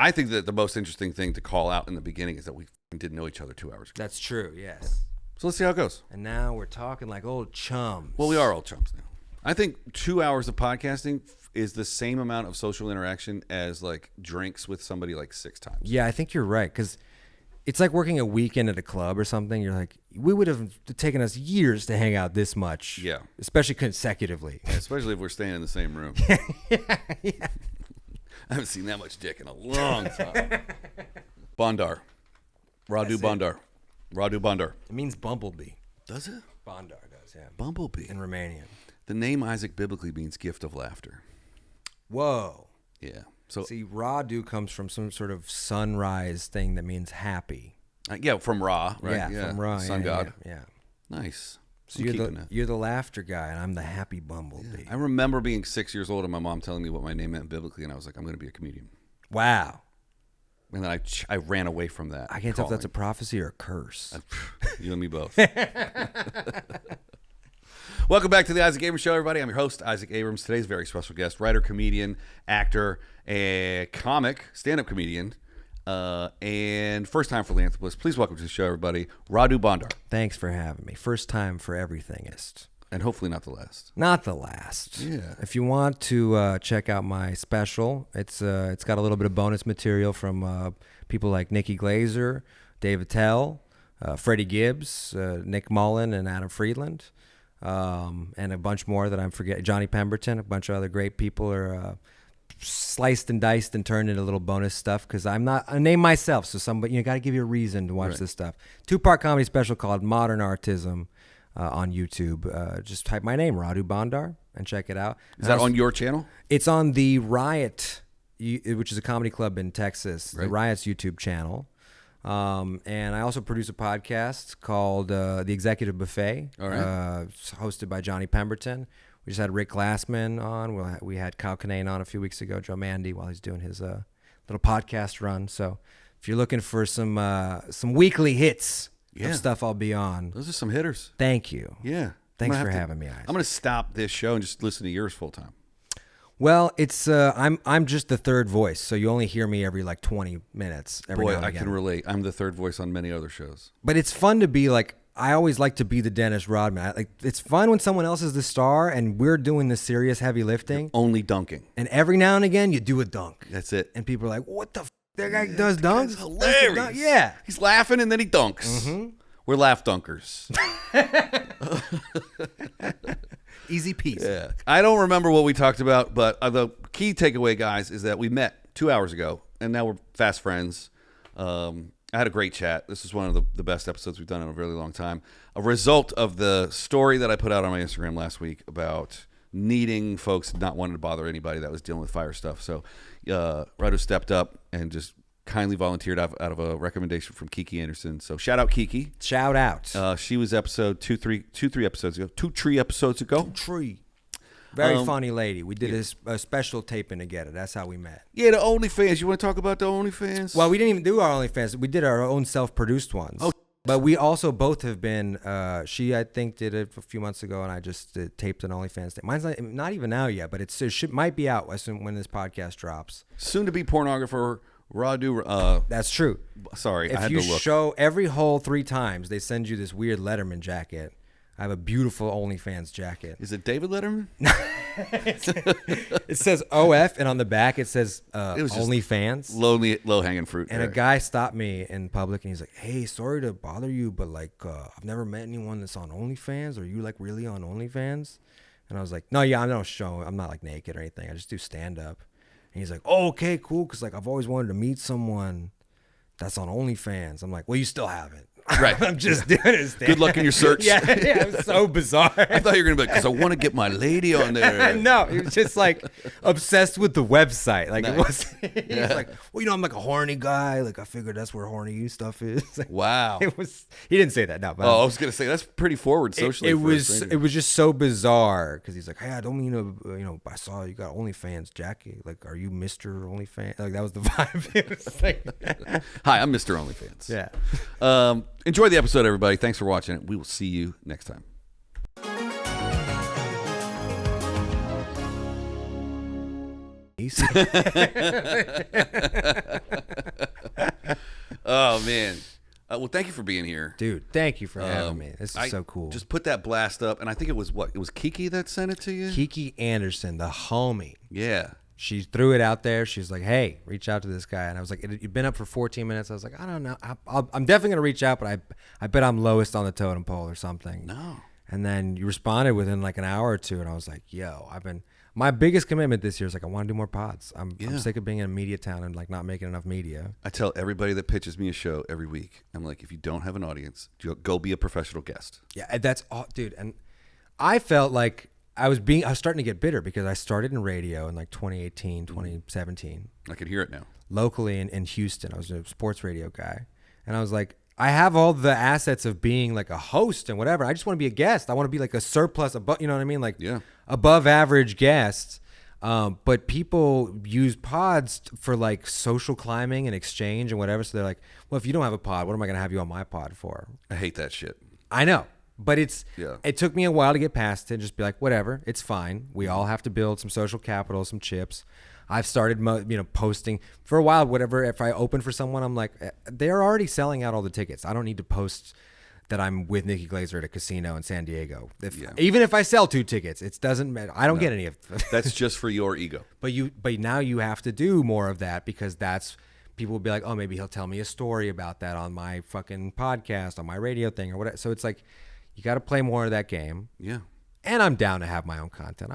I think that the most interesting thing to call out in the beginning is that we didn't know each other 2 hours ago. That's true, yes. So let's see how it goes. And now we're talking like old chums. Well, we are old chums now. I think 2 hours of podcasting is the same amount of social interaction as like drinks with somebody like 6 times. Yeah, I think you're right, because it's like working a weekend at a club or something. You're like, we would have taken us years to hang out this much. Yeah. Especially consecutively. Yeah, especially if we're staying in the same room. Yeah. I haven't seen that much dick in a long time. Bondar. Radu Bondar. Radu Bondar. It means bumblebee. Does it? Bondar does, yeah. Bumblebee. In Romanian. The name Isaac biblically means gift of laughter. Whoa. Yeah. So see, Radu comes from some sort of sunrise thing that means happy. Yeah, from Ra, right? Yeah, from Ra. Sun god. Yeah. Nice. So you're the laughter guy, and I'm the happy bumblebee. Yeah. I remember being 6 years old and my mom telling me what my name meant biblically, and I was like, I'm going to be a comedian. Wow. And then I ran away from that. I can't tell if that's a prophecy or a curse. You and me both. Welcome back to the Isaac Abrams Show, everybody. I'm your host, Isaac Abrams. Today's very special guest, writer, comedian, actor, a comic, stand-up comedian, and first-time philanthropist. Please welcome to the show, everybody, Radu Bondar. Thanks for having me. First time for everythingist. And hopefully not the last. Not the last. Yeah. If you want to check out my special, it's got a little bit of bonus material from people like Nikki Glazer, Dave Attell, Freddie Gibbs, Nick Mullen, and Adam Friedland, and a bunch more that I'm forgetting. Johnny Pemberton, a bunch of other great people are sliced and diced and turned into little bonus stuff because I'm not a name myself, so somebody got to give you a reason to watch this stuff. 2-part comedy special called Modern Artism. On YouTube. Just type my name, Radu Bondar, and check it out. Is that on your channel? It's on the Riot, which is a comedy club in Texas, right. The Riot's YouTube channel. And I also produce a podcast called The Executive Buffet, All right. hosted by Johnny Pemberton. We just had Rick Glassman on. We had Kyle Kinane on a few weeks ago, Joe Mandy, while he's doing his little podcast run. So if you're looking for some weekly hits, of stuff I'll be on. Those are some hitters. Thank you. Yeah. Thanks for having me, Isaac. I'm going to stop this show and just listen to yours full time. Well, it's I'm just the third voice, so you only hear me every like 20 minutes. Every now and I again. can relate. I'm the third voice on many other shows. But it's fun to be like, I always like to be the Dennis Rodman. It's fun when someone else is the star and we're doing the serious heavy lifting. You're only dunking. And every now and again, you do a dunk. That's it. And people are like, what the f***? That guy does dunks? Hilarious. Dunk? Yeah. He's laughing and then he dunks. Mm-hmm. We're laugh dunkers. Easy peasy. Yeah. I don't remember what we talked about, but the key takeaway, guys, is that we met 2 hours ago, and now we're fast friends. I had a great chat. This is one of the best episodes we've done in a really long time. A result of the story that I put out on my Instagram last week about needing folks, not wanting to bother anybody that was dealing with fire stuff. So Radu stepped up and just kindly volunteered out of a recommendation from Kiki Anderson. So shout out Kiki. Shout out. She was episode 2-3 episodes ago. 2-3 episodes ago. Very funny lady. We did a special taping together. That's how we met. Yeah, the OnlyFans. You want to talk about the OnlyFans? Well, we didn't even do our OnlyFans. We did our own self-produced ones. Oh, but we also both have been. She, I think, did it a few months ago, and I just taped an OnlyFans. Mine's not even out yet, but it might be out when this podcast drops. Soon to be pornographer. Radu, that's true. Sorry, if I had you to look. show every hole 3 times, they send you this weird Letterman jacket. I have a beautiful OnlyFans jacket. Is it David Letterman? It says OF, and on the back it says OnlyFans. Low hanging fruit. And a guy stopped me in public, and he's like, "Hey, sorry to bother you, but like, I've never met anyone that's on OnlyFans. Are you like really on OnlyFans?" And I was like, "No, yeah, I don't show. I'm not like naked or anything. I just do stand up." And he's like, "Oh, okay, cool, because like I've always wanted to meet someone that's on OnlyFans." I'm like, "Well, you still haven't." Right. I'm just doing it. Good luck in your search. Yeah, it's so bizarre. I thought you were going to be like, because I want to get my lady on there. No, he was just like obsessed with the website. Like nice. It was, he's like, well, you know, I'm like a horny guy. Like I figured that's where horny stuff is. Like, wow. It was. He didn't say that. No. But I was going to say that's pretty forward socially. It was just so bizarre because he's like, hey, I don't mean to. I saw you got OnlyFans jacket. Like, are you Mr. OnlyFans? Like that was the vibe. It was like, hi, I'm Mr. OnlyFans. Yeah. Enjoy the episode, everybody. Thanks for watching it. We will see you next time. man. Well, thank you for being here. Dude, thank you for having me. This is so cool. Just put that blast up, and I think it was Kiki that sent it to you? Kiki Anderson, the homie. Yeah. She threw it out there. She's like, hey, reach out to this guy. And I was like, you've been up for 14 minutes. I was like, I don't know. I'm definitely going to reach out, but I bet I'm lowest on the totem pole or something. No. And then you responded within like an hour or two. And I was like, yo, my biggest commitment this year is like, I want to do more pods. I'm sick of being in a media town and like not making enough media. I tell everybody that pitches me a show every week, I'm like, if you don't have an audience, go be a professional guest. Yeah, that's all, dude. And I felt like I was starting to get bitter because I started in radio in like 2018, 2017. I could hear it now. Locally in Houston. I was a sports radio guy. And I was like, I have all the assets of being like a host and whatever. I just want to be a guest. I want to be like a surplus, you know what I mean? Like above average guest. But people use pods for like social climbing and exchange and whatever. So they're like, well, if you don't have a pod, what am I going to have you on my pod for? I hate that shit. I know. But it took me a while to get past it and just be like, whatever, it's fine. We all have to build some social capital, some chips. I've started, posting for a while, whatever. If I open for someone, I'm like, they're already selling out all the tickets. I don't need to post that I'm with Nikki Glaser at a casino in San Diego. Even if I sell 2 tickets, it doesn't matter. I don't get any of it. That's just for your ego. But now you have to do more of that because people will be like, oh, maybe he'll tell me a story about that on my fucking podcast, on my radio thing or whatever. So it's like, you got to play more of that game. Yeah. And I'm down to have my own content.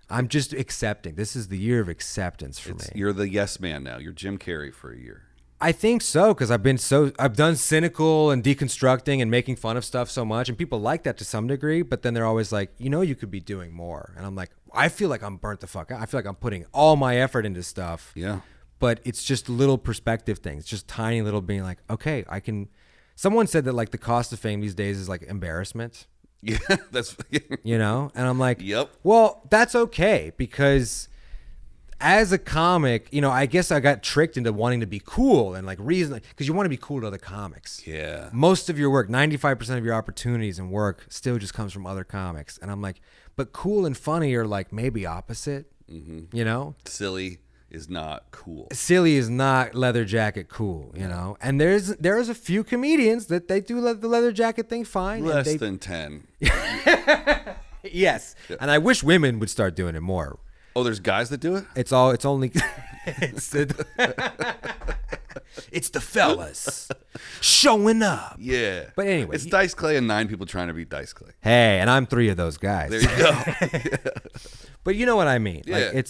I'm just accepting. This is the year of acceptance for me. You're the yes man now. You're Jim Carrey for a year. I think so, because I've done cynical and deconstructing and making fun of stuff so much, and people like that to some degree, but then they're always like, you could be doing more. And I'm like, I feel like I'm burnt the fuck out. I feel like I'm putting all my effort into stuff. Yeah. But it's just little perspective things, just tiny little being like, okay, I can. Someone said that like the cost of fame these days is like embarrassment. Yeah, that's and I'm like, yep. Well, that's okay because as a comic, I guess I got tricked into wanting to be cool and like reason because you want to be cool to other comics. Yeah. Most of your work, 95% of your opportunities and work still just comes from other comics, and I'm like, but cool and funny are like maybe opposite. Mm-hmm. Silly is not cool. Silly is not leather jacket cool, And there's a few comedians that they do the leather jacket thing fine. Less than 10. Yes. Yeah. And I wish women would start doing it more. Oh, there's guys that do it? It's only it's the fellas showing up. Yeah. But anyway, it's Dice Clay and 9 people trying to beat Dice Clay. Hey, and I'm 3 of those guys. There you go. But you know what I mean? Yeah. Like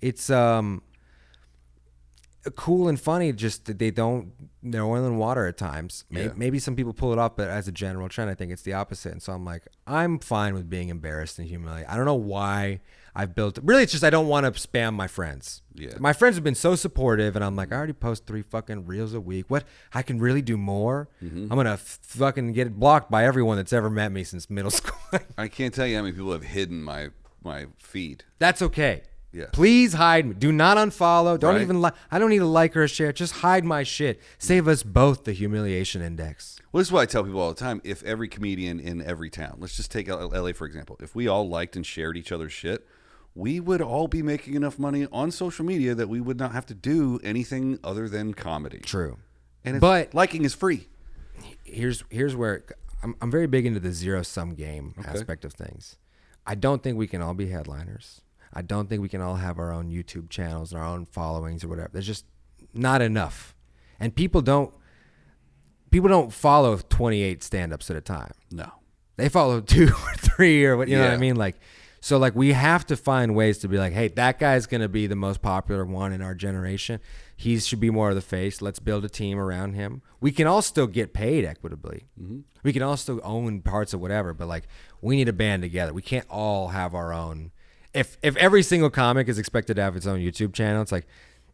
it's cool and funny, just they're oil and water at times. Maybe some people pull it off, but as a general trend, I think it's the opposite. And so I'm like, I'm fine with being embarrassed and humiliated. I don't know why I've built it. Really, it's just I don't want to spam my friends. Yeah. My friends have been so supportive, and I'm like, I already post 3 fucking reels a week. What? I can really do more? Mm-hmm. I'm going to fucking get blocked by everyone that's ever met me since middle school. I can't tell you how many people have hidden my feed. That's okay. Yeah. Please hide me. Do not unfollow. Don't even I don't need a like or a share. Just hide my shit. Save us both the humiliation index. Well, this is what I tell people all the time. If every comedian in every town, let's just take LA for example, if we all liked and shared each other's shit, we would all be making enough money on social media that we would not have to do anything other than comedy. True. But liking is free. Here's where I'm very big into the zero-sum game aspect of things. I don't think we can all be headliners. I don't think we can all have our own YouTube channels and our own followings or whatever. There's just not enough. And people don't follow 28 stand-ups at a time. No. They follow 2 or 3 or what, you know what I mean? Like, so like we have to find ways to be like, hey, that guy's going to be the most popular one in our generation. He should be more of the face. Let's build a team around him. We can all still get paid equitably. Mm-hmm. We can all still own parts of whatever, but like we need to band together. We can't all have our own. If every single comic is expected to have its own YouTube channel, it's like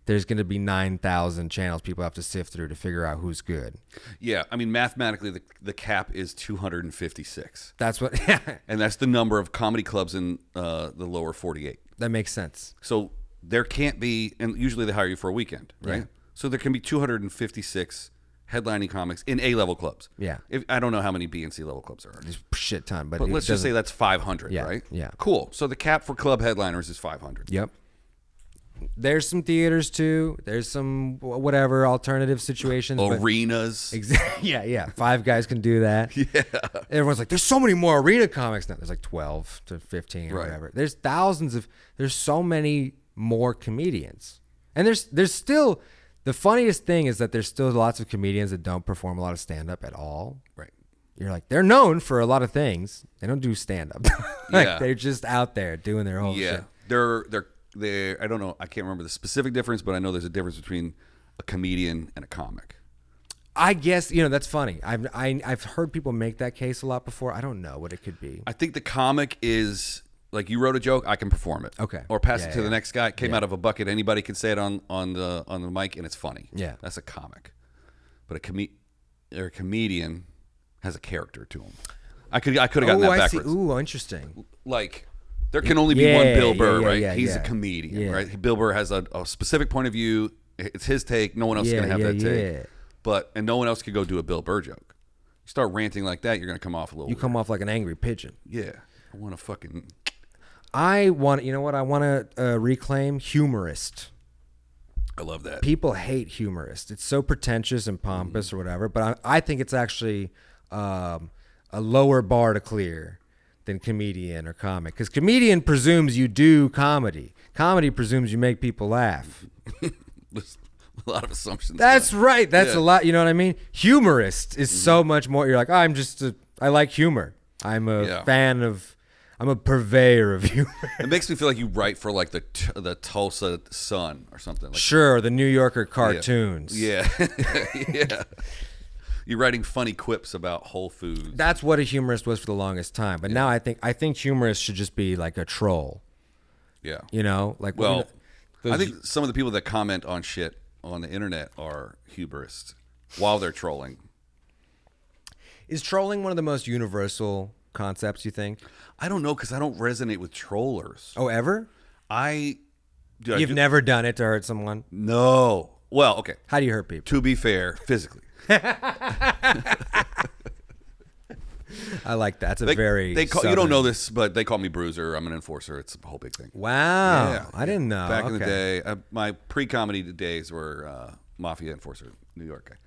there's going to be 9,000 channels people have to sift through to figure out who's good. Yeah, I mean, mathematically, the cap is 256. That's what, and that's the number of comedy clubs in the lower 48. That makes sense. So there can't be, and usually they hire you for a weekend, right? Yeah. So there can be 256 headlining comics in A-level clubs. Yeah. I don't know how many B and C level clubs there are. There's a shit ton, but let's just say that's 500, right? Yeah. Cool. So the cap for club headliners is 500. Yep. There's some theaters too. There's some whatever alternative situations. Arenas. Yeah. 5 Guys can do that. Yeah. Everyone's like, there's so many more arena comics now. There's like 12 to 15 or whatever. There's there's so many more comedians. And there's still, the funniest thing is that there's still lots of comedians that don't perform a lot of stand-up at all. Right. You're like, they're known for a lot of things. They don't do stand-up. They're just out there doing their whole shit. They're I don't know, I can't remember the specific difference, but I know there's a difference between a comedian and a comic. I guess, that's funny. I've heard people make that case a lot before. I don't know what it could be. I think the comic is like, you wrote a joke, I can perform it. Okay. Or pass it to the next guy. It came out of a bucket. Anybody can say it on the mic, and it's funny. Yeah. That's a comic. But a comedian has a character to him. I could have gotten that backwards. See. Ooh, interesting. Like, there can only be one Bill Burr, right? Yeah, He's a comedian, right? Bill Burr has a specific point of view. It's his take. No one else is going to have that take. And no one else could go do a Bill Burr joke. You start ranting like that, you're going to come off a little weird. Come off like an angry pigeon. Yeah. I want to fucking... I want to reclaim humorist. I love that. People hate humorist. It's so pretentious and pompous or whatever, but I think it's actually a lower bar to clear than comedian or comic. Because comedian presumes you do comedy. Comedy presumes you make people laugh. There's a lot of assumptions. That's right. That's a lot. You know what I mean? Humorist is so much more. You're like, I like humor. I'm a fan of... I'm a purveyor of humor. It makes me feel like you write for like the Tulsa Sun or something. Like, sure, the New Yorker cartoons. Yeah. Yeah. You're writing funny quips about Whole Foods. That's what a humorist was for the longest time. But now I think humorists should just be like a troll. Yeah. I I think some of the people that comment on shit on the internet are humorists while they're trolling. Is trolling one of the most universal concepts, you think? I don't know, because I don't resonate with trollers. Oh, ever? You've never done it to hurt someone? No. Well, okay. How do you hurt people? To be fair, physically. I like that. That's very you don't know this, but they call me Bruiser. I'm an enforcer. It's a whole big thing. Wow. Yeah, I didn't know. Back in the day, my pre-comedy days were Mafia Enforcer, New York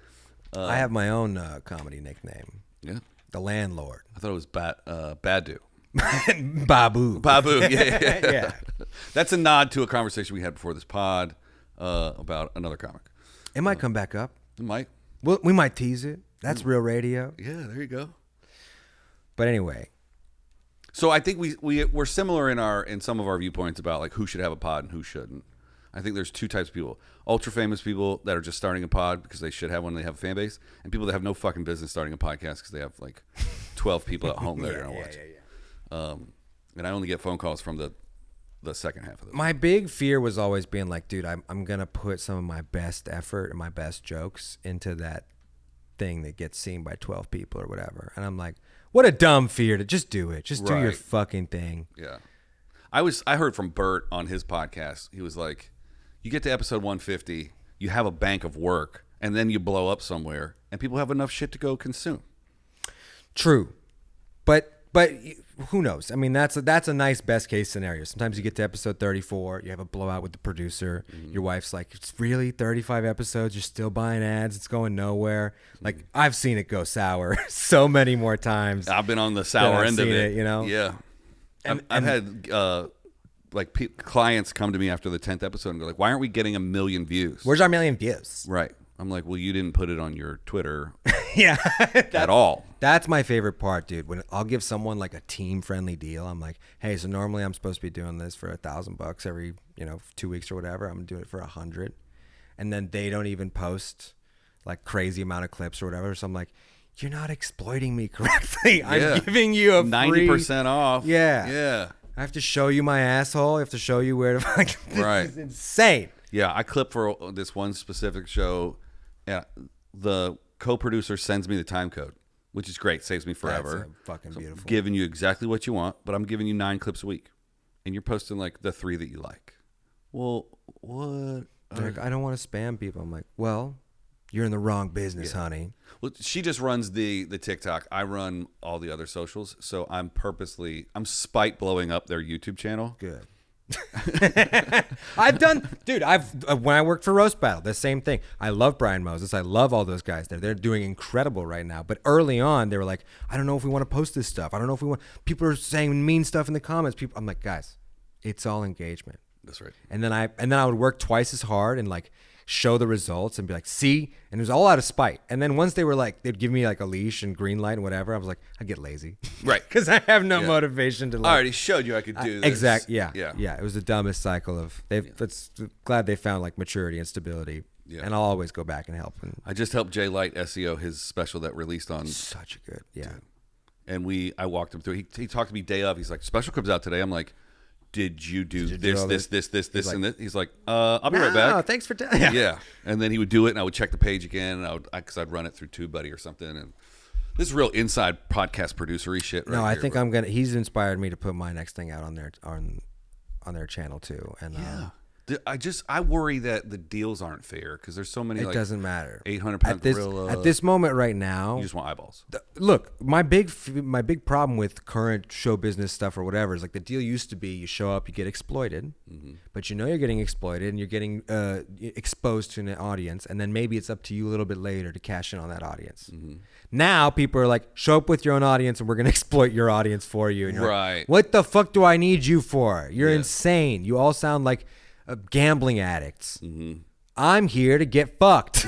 guy. I have my own comedy nickname. Yeah. The Landlord. I thought it was Badu. Babu. Yeah. That's a nod to a conversation we had before this pod about another comic. It might come back up. It might. Well, we might tease it. That's real radio. Yeah, there you go. But anyway. So I think we're similar in some of our viewpoints about like who should have a pod and who shouldn't. I think there's 2 types of people. Ultra famous people that are just starting a pod because they should have one, they have a fan base, and people that have no fucking business starting a podcast because they have like 12 people at home that are going to watch. And I only get phone calls from the second half of it. My big fear was always being like, dude, I'm going to put some of my best effort and my best jokes into that thing that gets seen by 12 people or whatever. And I'm like, what a dumb fear to just do it. Just do your fucking thing. Yeah. I heard from Bert on his podcast. He was like, you get to episode 150, you have a bank of work, and then you blow up somewhere, and people have enough shit to go consume. True. But who knows? I mean, that's a nice best case scenario. Sometimes you get to episode 34, you have a blowout with the producer. Mm-hmm. Your wife's like, it's really 35 episodes, you're still buying ads, it's going nowhere. Like, I've seen it go sour so many more times. I've been on the sour end of it. You know? Yeah. I've had clients come to me after the 10th episode and go like, why aren't we getting 1 million views? Where's our 1 million views? Right. I'm like, well, you didn't put it on your Twitter at all. That's my favorite part, dude. When I'll give someone like a team-friendly deal, I'm like, hey, so normally I'm supposed to be doing this for $1,000 every 2 weeks or whatever. I'm doing it for 100, and then they don't even post like crazy amount of clips or whatever. So I'm like, you're not exploiting me correctly. Yeah. I'm giving you a 90% off. Yeah. I have to show you my asshole. I have to show you where to fucking. This is insane. Yeah, I clip for this one specific show. Yeah, the co-producer sends me the time code, which is great. Saves me forever. That's fucking beautiful. I'm giving you exactly what you want, but I'm giving you 9 clips a week, and you're posting like the 3 that you like. Well, what? Like, I don't want to spam people. I'm like, well, you're in the wrong business, honey. Well, she just runs the TikTok. I run all the other socials, so I'm spite blowing up their YouTube channel. Good. I've done, dude. When I worked for Roast Battle, the same thing. I love Brian Moses. I love all those guys there. They're doing incredible right now. But early on, they were like, I don't know if we want to post this stuff. I don't know if we want. People are saying mean stuff in the comments. I'm like, guys, it's all engagement. That's right. And then I would work twice as hard and like show the results and be like, see, and it was all out of spite. And then once they were like, they'd give me like a leash and green light and whatever, I was like, I get lazy, right? Because I have no motivation to. Like, I already showed you I could do this. Exactly. Yeah. It was the dumbest cycle of. It's glad they found like maturity and stability. Yeah. And I'll always go back and help. And I just helped Jay Light SEO his special that released on. Such a good. Yeah. Dude. And I walked him through. He talked to me day of. He's like, special comes out today. I'm like, did you do this, like, and this? He's like, I'll be right back. Thanks for yeah. And then he would do it, and I would check the page again, and because I'd run it through TubeBuddy or something. And this is real inside podcast producery shit. Right I think I'm gonna. He's inspired me to put my next thing out on their channel too. And I worry that the deals aren't fair because there's so many. It doesn't matter. 800-pound gorilla. At this moment right now, you just want eyeballs. Look, my big problem with current show business stuff or whatever is like the deal used to be you show up, you get exploited, but you know you're getting exploited and you're getting exposed to an audience, and then maybe it's up to you a little bit later to cash in on that audience. Now people are like, show up with your own audience and we're going to exploit your audience for you. And you're right. Like, what the fuck do I need you for? You're insane. You all sound like gambling addicts. I'm here to get fucked.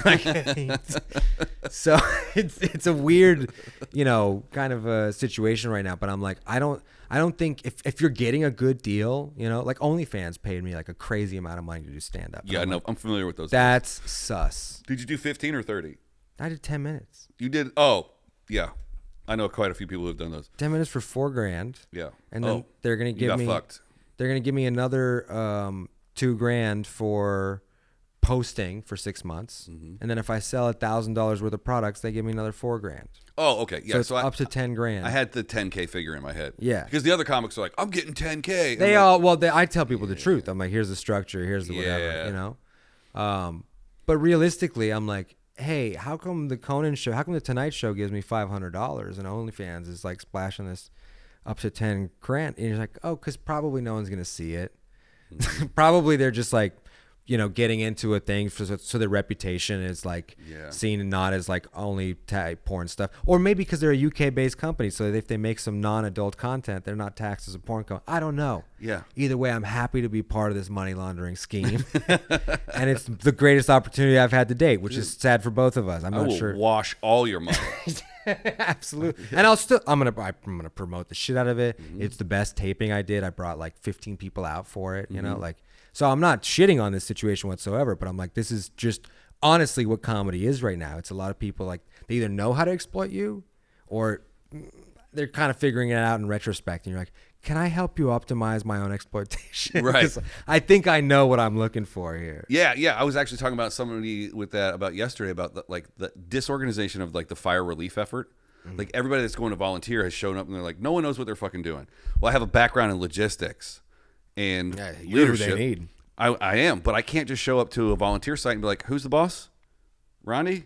So it's a weird, kind of a situation right now. But I'm like, I don't think if you're getting a good deal, like OnlyFans paid me like a crazy amount of money to do stand up. Yeah, no, I'm familiar with those. That's sus. Did you do 15 or 30? I did 10 minutes. You did? Oh, yeah. I know quite a few people who have done those. 10 minutes for $4,000. Yeah. And then they're gonna give me. Fucked. They're gonna give me another $2,000 for posting for 6 months, and then if I sell $1,000 worth of products, they give me another $4,000. Oh, okay, yeah. So it's up to $10,000. I had the 10K figure in my head. Yeah, because the other comics are like, I'm getting 10K. I tell people the truth. I'm like, here's the structure, here's the whatever, But realistically, I'm like, hey, how come the Tonight Show gives me $500 and OnlyFans is like splashing this up to $10,000? And you're like, oh, because probably no one's gonna see it. Probably they're just like, getting into a thing so their reputation is like seen and not as like only porn stuff, or maybe because they're a UK-based company, so if they make some non-adult content, they're not taxed as a porn company. I don't know. Yeah. Either way, I'm happy to be part of this money laundering scheme, and it's the greatest opportunity I've had to date, which is sad for both of us. I will wash all your money. Absolutely. And I'm gonna promote the shit out of it. It's the best taping I did. I brought like 15 people out for it, so I'm not shitting on this situation whatsoever, but I'm like, this is just honestly what comedy is right now. It's a lot of people like they either know how to exploit you or they're kind of figuring it out in retrospect, and you're like, can I help you optimize my own exploitation? Right. I think I know what I'm looking for here. Yeah. I was actually talking about somebody with that about yesterday about the disorganization of like the fire relief effort. Like everybody that's going to volunteer has shown up and they're like, no one knows what they're fucking doing. Well, I have a background in logistics and leadership. Who they need. I am, but I can't just show up to a volunteer site and be like, who's the boss? Ronnie?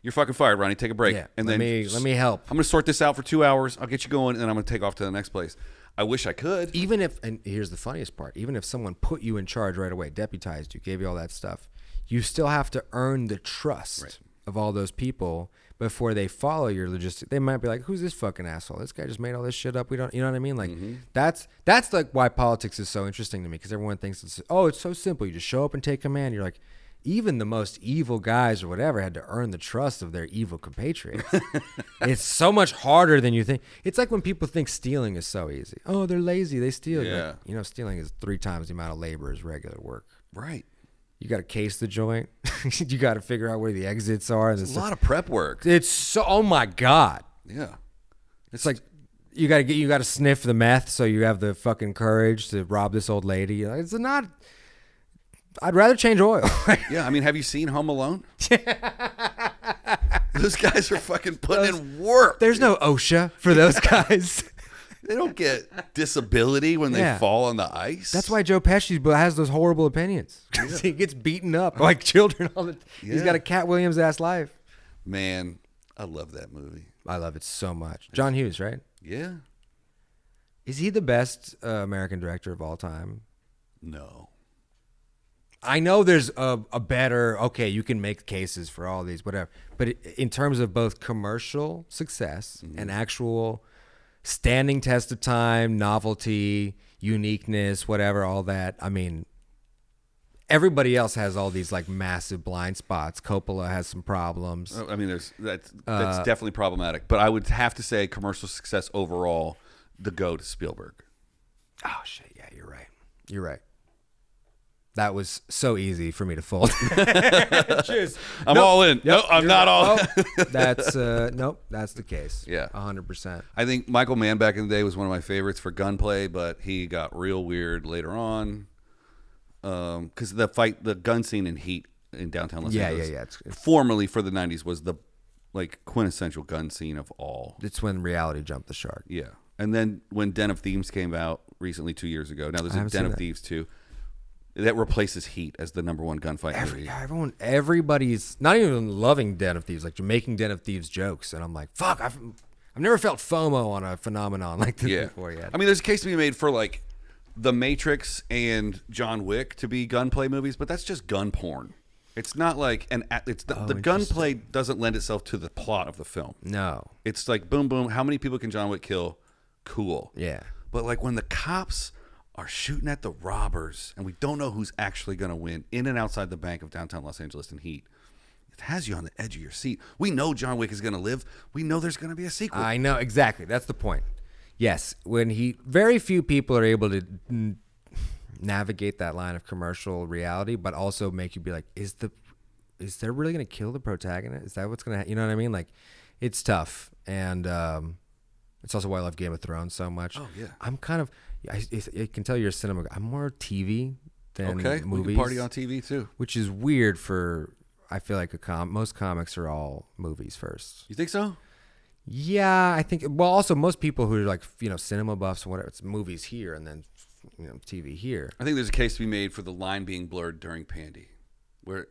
You're fucking fired, Ronnie. Take a break. Yeah, and let me help. I'm going to sort this out for 2 hours. I'll get you going, and then I'm going to take off to the next place. I wish I could. And here's the funniest part, even if someone put you in charge right away, deputized you, gave you all that stuff, you still have to earn the trust of all those people before they follow your logistics. They might be like, who's this fucking asshole? This guy just made all this shit up. We don't, you know what I mean? Like that's like why politics is so interesting to me, because everyone thinks it's so simple. You just show up and take command. You're like, even the most evil guys or whatever had to earn the trust of their evil compatriots. It's so much harder than you think. It's like when people think stealing is so easy. Oh, they're lazy. They steal. Yeah. Like, stealing is 3 times the amount of labor as regular work. Right. You got to case the joint. You got to figure out where the exits are. It's a lot of prep work. It's so, oh my God. Yeah. It's like you got to sniff the meth so you have the fucking courage to rob this old lady. It's not. I'd rather change oil. Yeah, I mean, have you seen Home Alone? Those guys are fucking putting in work. There's no OSHA for those guys. They don't get disability when they fall on the ice. That's why Joe Pesci has those horrible opinions. He gets beaten up like children all the time. He's got a Cat Williams-ass life. Man, I love that movie. I love it so much. John Hughes, right? Yeah. Is he the best American director of all time? No. I know there's a better, okay, you can make cases for all these, whatever. But in terms of both commercial success and actual standing test of time, novelty, uniqueness, whatever, all that, I mean, everybody else has all these like massive blind spots. Coppola has some problems. I mean, that's definitely problematic. But I would have to say commercial success overall, the GOAT is Spielberg. Oh, shit, yeah, you're right. You're right. That was so easy for me to fold. Cheers. I'm all in. No, I'm not all in. That's nope. That's the case. Yeah, 100%. I think Michael Mann back in the day was one of my favorites for gunplay, but he got real weird later on. Because the gun scene in Heat in downtown Los Angeles, yeah. Formerly for the '90s was the like quintessential gun scene of all. It's when reality jumped the shark. Yeah, and then when Den of Thieves came out recently 2 years ago, now there's a Den of Thieves 2. That replaces Heat as the number one gunfight movie. Everybody's not even loving Den of Thieves, like you're making Den of Thieves jokes, and I'm like, fuck, I've never felt FOMO on a phenomenon like this before yet. I mean, there's a case to be made for like The Matrix and John Wick to be gunplay movies, but that's just gun porn. It's not like the gunplay doesn't lend itself to the plot of the film. No, it's like boom, boom. How many people can John Wick kill? Cool. Yeah, but like when the cops are shooting at the robbers and we don't know who's actually going to win in and outside the bank of downtown Los Angeles in Heat, it has you on the edge of your seat. We know John Wick is going to live. We know there's going to be a sequel. I know, exactly. That's the point. Yes, very few people are able to navigate that line of commercial reality, but also make you be like, is they're really going to kill the protagonist? Is that what's going to, you know what I mean? Like, it's tough. And it's also why I love Game of Thrones so much. Oh, yeah. I'm kind of, I can tell you're a cinema guy. I'm more TV than movies. We can party on TV too. Which is weird for, I feel like most comics are all movies first. You think so? Yeah, I think, well, also most people who are like, cinema buffs and whatever, it's movies here and then, TV here. I think there's a case to be made for the line being blurred during Pandy.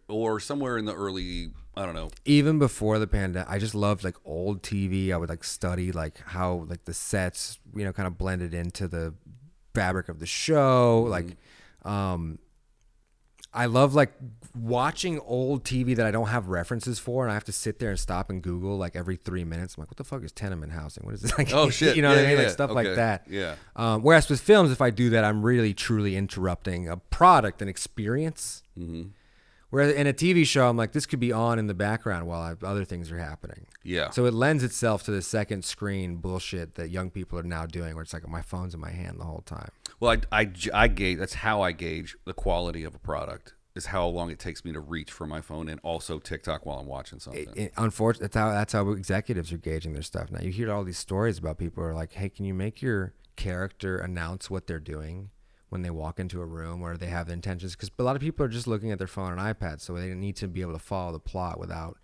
Or somewhere in the early, I don't know. Even before the pandemic, I just loved like old TV. I would like study like how like the sets, kind of blended into the fabric of the show. Like, I love like watching old TV that I don't have references for, and I have to sit there and stop and Google like every 3 minutes. I'm like, what the fuck is tenement housing? What is this? Like, oh shit, what I mean? Like stuff like that. Yeah. Whereas with films, if I do that, I'm really truly interrupting a product, an experience. Mm-hmm. Whereas in a TV show, I'm like, this could be on in the background while other things are happening. Yeah. So it lends itself to the second screen bullshit that young people are now doing, where it's like my phone's in my hand the whole time. Well, I gauge. That's how I gauge the quality of a product. Is how long it takes me to reach for my phone and also TikTok while I'm watching something. Unfortunately, that's how executives are gauging their stuff now. You hear all these stories about people who are like, hey, can you make your character announce what they're doing when they walk into a room, or they have intentions? Because a lot of people are just looking at their phone and iPad, so they need to be able to follow the plot without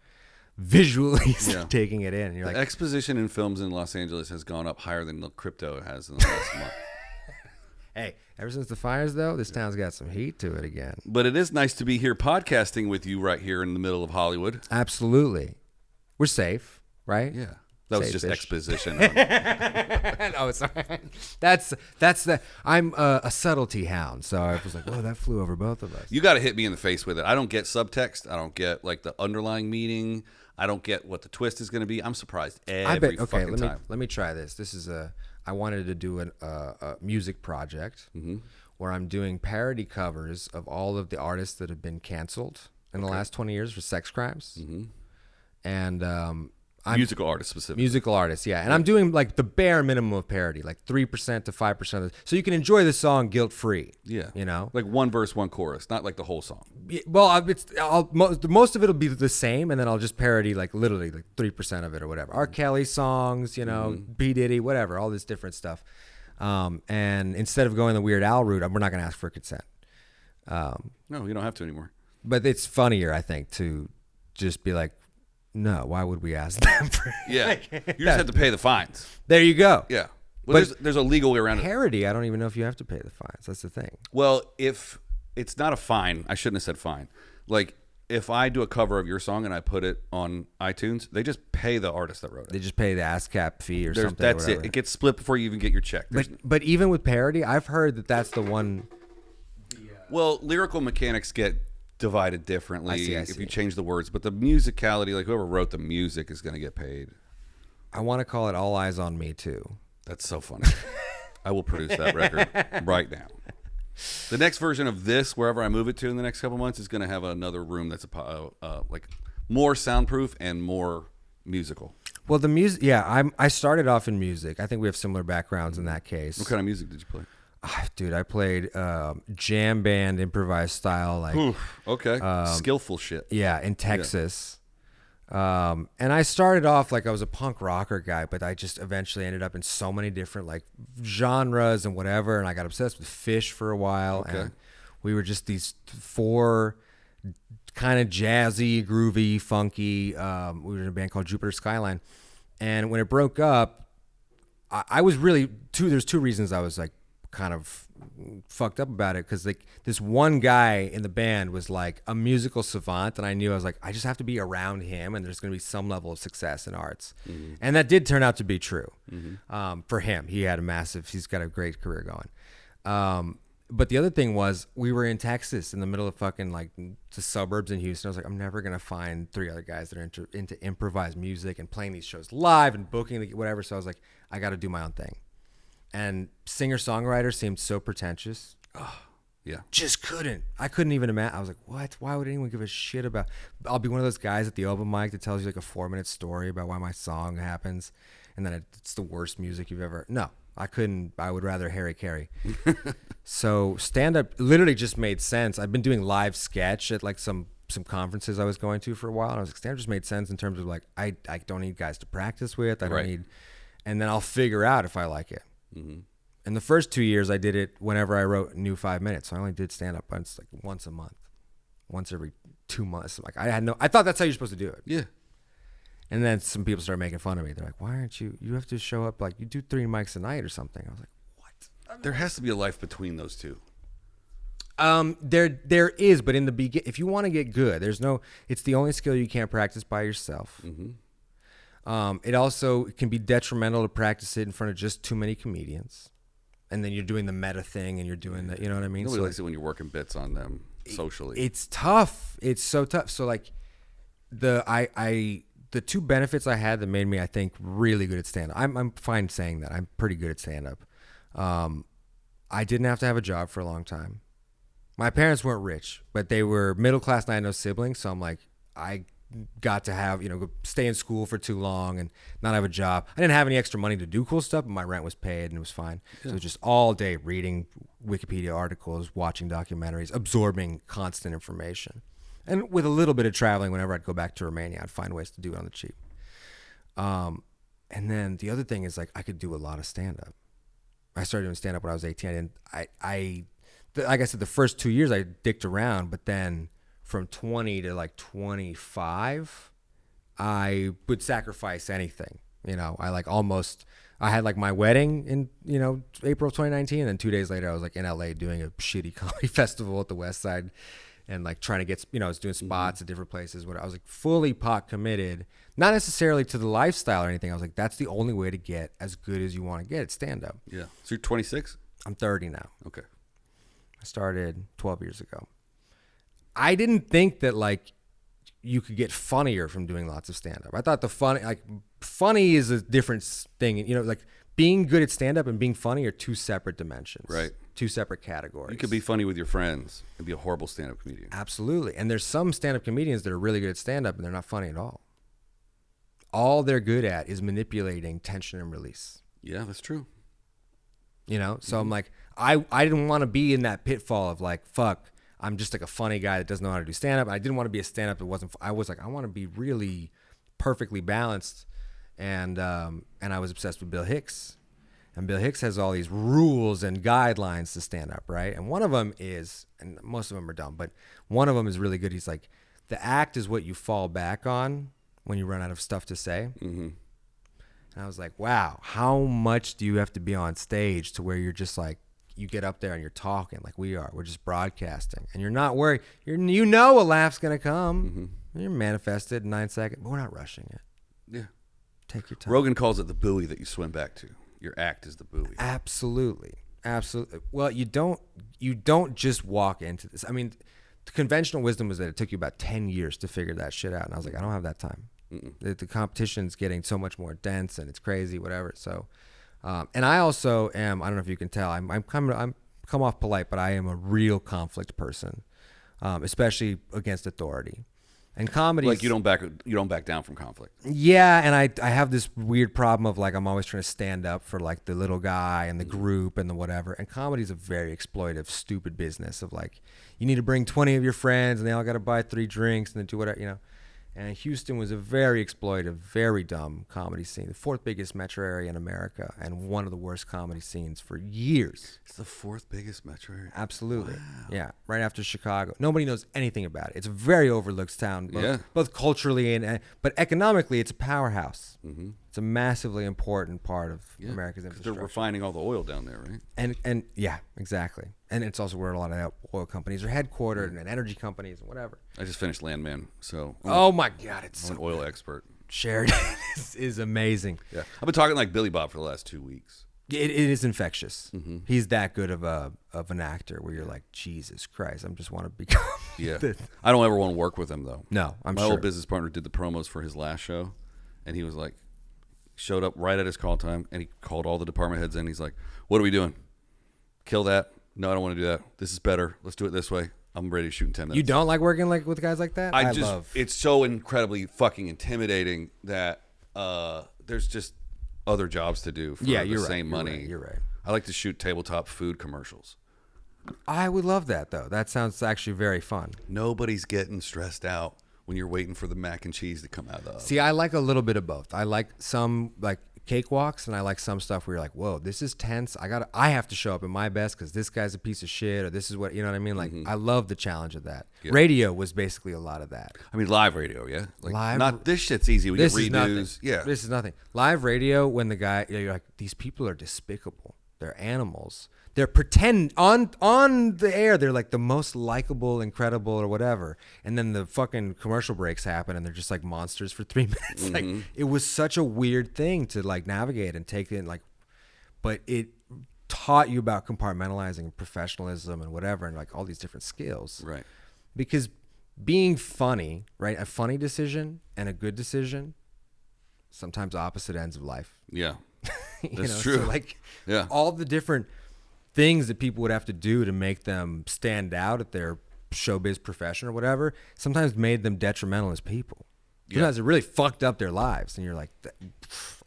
visually taking it in. And you're the like, exposition in films in Los Angeles has gone up higher than the crypto has in the last month. Hey, ever since the fires, though, this town's got some heat to it again. But it is nice to be here podcasting with you right here in the middle of Hollywood. Absolutely. We're safe, right? Yeah. That was just exposition. No, it's all right. That's the. I'm a subtlety hound, so I was like, "Whoa, that flew over both of us." You got to hit me in the face with it. I don't get subtext. I don't get like the underlying meaning. I don't get what the twist is going to be. I'm surprised every fucking time. Let me try this. This is I wanted to do a music project where I'm doing parody covers of all of the artists that have been canceled in the last 20 years for sex crimes, and musical artists specifically. Musical artists, yeah. And I'm doing like the bare minimum of parody, like 3% to 5% of it. So you can enjoy the song guilt-free. Yeah. Like one verse, one chorus, not like the whole song. Well, most of it will be the same, and then I'll just parody like literally like 3% of it or whatever. R. Kelly songs, B. Diddy, whatever, all this different stuff. And instead of going the Weird Al route, we're not going to ask for consent. No, you don't have to anymore. But it's funnier, I think, to just be like, no, why would we ask them for it? Yeah. You just have to pay the fines. There you go. Yeah. Well, there's a legal way around it. Parody, I don't even know if you have to pay the fines. That's the thing. Well, if it's not a fine, I shouldn't have said fine. Like, if I do a cover of your song and I put it on iTunes, they just pay the artist that wrote it. They just pay the ASCAP fee or something. That's it. It gets split before you even get your check. But even with parody, I've heard that's the one... Well, lyrical mechanics get divided differently I if see. you change the words, but the musicality, like whoever wrote the music is going to get paid. I want to call it All Eyes on Me too. That's so funny. I will produce that record right now. The next version of this, wherever I move it to in the next couple months, is going to have another room that's like more soundproof and more musical. Well, the music, yeah, I started off in music. I think we have similar backgrounds in that case. What kind of music did you play? Dude, I played jam band improvised style, like Oof, okay, skillful shit. yeah, in Texas. And I started off like I was a punk rocker guy, but I just eventually ended up in so many different like genres and whatever. And I got obsessed with Fish for a while. Okay. And we were just these 4 kind of jazzy, groovy, funky. We were in a band called Jupiter Skyline. And when it broke up, I was really there's 2 reasons I was like kind of fucked up about it, because like this one guy in the band was like a musical savant, and I knew I was like, I just have to be around him and there's going to be some level of success in arts. And that did turn out to be true. For him, he's got a great career going. But the other thing was, we were in Texas in the middle of fucking like the suburbs in Houston. I was like, I'm never going to find 3 other guys that are into improvised music and playing these shows live and booking whatever. So I was like, I got to do my own thing. And singer-songwriter seemed so pretentious. Oh, yeah. I couldn't even imagine. I was like, what? Why would anyone give a shit about? I'll be one of those guys at the open mic that tells you like a 4-minute story about why my song happens, and then it's the worst music you've ever. No, I couldn't. I would rather Harry Carey. So stand-up literally just made sense. I've been doing live sketch at like some conferences I was going to for a while, and I was like, stand-up just made sense in terms of like, I don't need guys to practice with. I don't need, and then I'll figure out if I like it. In the first 2 years, I did it whenever I wrote new 5 minutes. So I only did stand up once, like once a month, once every 2 months. Like I thought that's how you're supposed to do it. Yeah. And then some people started making fun of me. They're like, "Why aren't you? You have to show up like you do 3 mics a night or something." I was like, "What?" There has to be a life between those two. There is, but in the beginning, if you want to get good, it's the only skill you can't practice by yourself. It also can be detrimental to practice it in front of just too many comedians. And then you're doing the meta thing and you're doing the, you know what I mean? Nobody likes it when you're working bits on them socially. It's tough. It's so tough. So like the 2 benefits I had that made me, I think, really good at stand-up. I'm fine saying that. I'm pretty good at stand-up. I didn't have to have a job for a long time. My parents weren't rich, but they were middle class and I had no siblings. So I'm like, I got to have, stay in school for too long and not have a job. I didn't have any extra money to do cool stuff, but my rent was paid and it was fine. Yeah. So it was just all day reading Wikipedia articles, watching documentaries, absorbing constant information. And with a little bit of traveling, whenever I'd go back to Romania, I'd find ways to do it on the cheap. And then the other thing is like, I could do a lot of stand-up. I started doing stand-up when I was 18. Like I said, the first 2 years I dicked around, but then from 20 to like 25, I would sacrifice anything. I had like my wedding in, April of 2019. And then 2 days later, I was like in LA doing a shitty comedy festival at the West Side and like trying to get, I was doing spots at different places. I was like fully pot committed, not necessarily to the lifestyle or anything. I was like, that's the only way to get as good as you want to get at stand up. Yeah. So you're 26? I'm 30 now. Okay. I started 12 years ago. I didn't think that like you could get funnier from doing lots of stand-up. I thought funny is a different thing. Like being good at stand-up and being funny are 2 separate dimensions. Right. 2 separate categories. You could be funny with your friends and be a horrible stand-up comedian. Absolutely. And there's some stand-up comedians that are really good at stand-up and they're not funny at all. All they're good at is manipulating tension and release. Yeah, that's true. So I'm like, I didn't want to be in that pitfall of like, fuck, I'm just like a funny guy that doesn't know how to do stand-up. I didn't want to be a stand-up that wasn't. I was like, I want to be really perfectly balanced, and I was obsessed with Bill Hicks, and Bill Hicks has all these rules and guidelines to stand-up, right? And one of them is, and most of them are dumb, but one of them is really good. He's like, the act is what you fall back on when you run out of stuff to say. Mm-hmm. And I was like, wow, how much do you have to be on stage to where you're just like, you get up there and you're talking like we are. We're just broadcasting. And you're not worried. A laugh's going to come. Mm-hmm. You're manifested in 9 seconds, but we're not rushing it. Yeah. Take your time. Rogan calls it the buoy that you swim back to. Your act is the buoy. Absolutely. Absolutely. Well, you don't just walk into this. I mean, the conventional wisdom was that it took you about 10 years to figure that shit out. And I was like, I don't have that time. The competition's getting so much more dense and it's crazy, whatever. So, and I also am, I don't know if you can tell, I'm come off polite, but I am a real conflict person, especially against authority. And comedy, like you don't back down from conflict. Yeah, and I have this weird problem of like I'm always trying to stand up for like the little guy and the group and the whatever. And comedy is a very exploitive, stupid business of like you need to bring 20 of your friends and they all got to buy 3 drinks and then do whatever, you know. And Houston was a very exploitive, very dumb comedy scene. The 4th biggest metro area in America and one of the worst comedy scenes for years. It's the 4th biggest metro area? Absolutely. Wow. Yeah, right after Chicago. Nobody knows anything about it. It's a very overlooked town, both culturally but economically, it's a powerhouse. Mm-hmm. It's a massively important part of America's infrastructure. They're refining all the oil down there, right? And yeah, exactly. And it's also where a lot of oil companies are headquartered and energy companies and whatever. I just finished Landman, so oh my God, it's I'm an oil expert. Sheridan is amazing. Yeah, I've been talking like Billy Bob for the last 2 weeks. It is infectious. Mm-hmm. He's that good of an actor where you're like, Jesus Christ, I just want to become. Yeah, I don't ever want to work with him though. No, my old business partner did the promos for his last show, and he was like, showed up right at his call time, and he called all the department heads in. He's like, "What are we doing? Kill that? No, I don't want to do that. This is better. Let's do it this way. I'm ready to shoot in 10 minutes." You don't like working like with guys like that? I love. It's so incredibly fucking intimidating that there's just other jobs to do for the same money. You're right. I like to shoot tabletop food commercials. I would love that though. That sounds actually very fun. Nobody's getting stressed out when you're waiting for the mac and cheese to come out of the oven. See, I like a little bit of both. I like some like cakewalks, and I like some stuff where you're like, whoa, this is tense. I have to show up in my best because this guy's a piece of shit, or this is what, you know what I mean? Like, I love the challenge of that. Yeah. Radio was basically a lot of that. I mean, live radio, yeah? Like, live, not this shit's easy. We get redos. Yeah. This is nothing. Live radio, when the guy, you're like, these people are despicable. They're animals. They're pretend on the air. They're like the most likable, incredible, or whatever. And then the fucking commercial breaks happen, and they're just like monsters for 3 minutes. Like it was such a weird thing to like navigate and take in. Like, but it taught you about compartmentalizing professionalism and whatever, and like all these different skills. Right. Because being funny, right? A funny decision and a good decision, sometimes opposite ends of life. Yeah, that's true. So like, all the different things that people would have to do to make them stand out at their showbiz profession or whatever sometimes made them detrimental as people. Sometimes it really fucked up their lives, and you're like,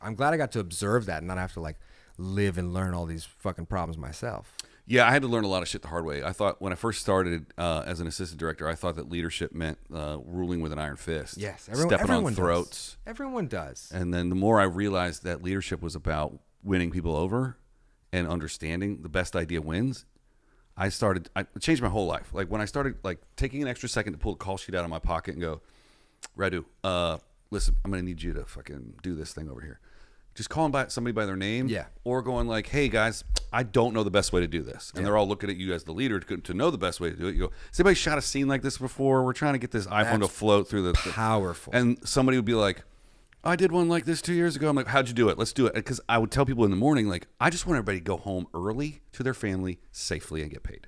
I'm glad I got to observe that and not have to like live and learn all these fucking problems myself. Yeah, I had to learn a lot of shit the hard way. I thought when I first started as an assistant director, I thought that leadership meant ruling with an iron fist. Yes, stepping on throats. Everyone does. And then the more I realized that leadership was about winning people over and understanding the best idea wins, I changed my whole life. Like when I started like taking an extra second to pull the call sheet out of my pocket and go, Radu, listen, I'm going to need you to fucking do this thing over here. Just calling somebody by their name, or going like, "Hey guys, I don't know the best way to do this," and they're all looking at you as the leader to know the best way to do it. You go, "Has anybody shot a scene like this before? We're trying to get this iPhone to float through the powerful." And somebody would be like, "I did one like this 2 years ago." I'm like, "How'd you do it? Let's do it." Because I would tell people in the morning, like, I just want everybody to go home early to their family safely and get paid.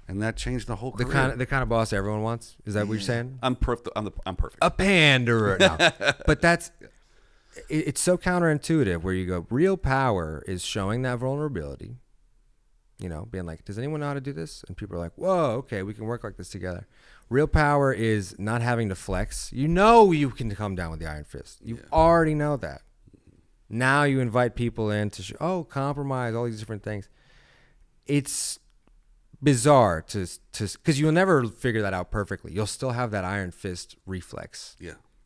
And that changed the whole career. The kind of boss everyone wants. Is that what you're saying? I'm perfect. I'm perfect. A panderer. No. But it's so counterintuitive where you go, real power is showing that vulnerability, you know, being like, does anyone know how to do this? And people are like, whoa, okay, we can work like this together. Real power is not having to flex. You know you can come down with the iron fist. You already know that. Now you invite people in to compromise, all these different things. It's bizarre to because you'll never figure that out perfectly. You'll still have that iron fist reflex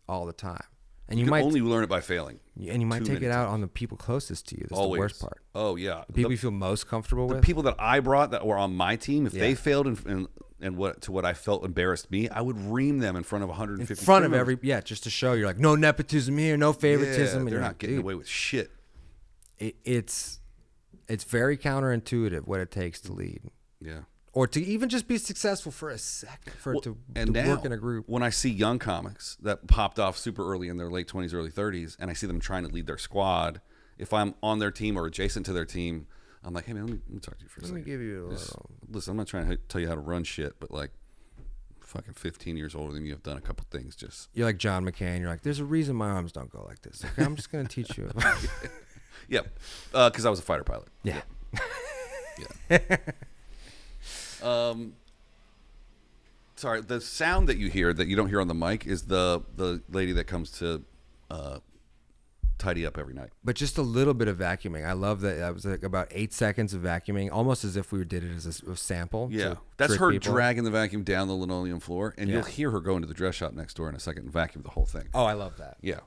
all the time. And you might only learn it by failing. And you might take it out on the people closest to you. That's Always. The worst part. Oh, yeah. The people you feel most comfortable with. The people that I brought that were on my team, if they failed and what I felt embarrassed me, I would ream them in front of 150 In front of just to show you're like, no nepotism here, no favoritism. Yeah, they're not getting away with shit. It's very counterintuitive what it takes to lead. Yeah. Or to even just be successful for a second, to work in a group. When I see young comics that popped off super early in their late 20s, early 30s, and I see them trying to lead their squad, if I'm on their team or adjacent to their team, I'm like, hey man, let me talk to you for a Let second. me give you a Just- little. Listen, I'm not trying to tell you how to run shit, but like, fucking 15 years older than you, have done a couple things. Just You're like John McCain. You're like, there's a reason my arms don't go like this. Okay, I'm just gonna teach you. yeah, because I was a fighter pilot. Yeah. Sorry, the sound that you hear that you don't hear on the mic is the lady that comes to tidy up every night. But just a little bit of vacuuming. I love that. That was like about 8 seconds of vacuuming, almost as if we did it as a sample. Yeah, to that's trick her people. dragging the vacuum down the linoleum floor, and Yeah. you'll hear her go into the dress shop next door in a second and vacuum the whole thing. Oh, I love that. Yeah,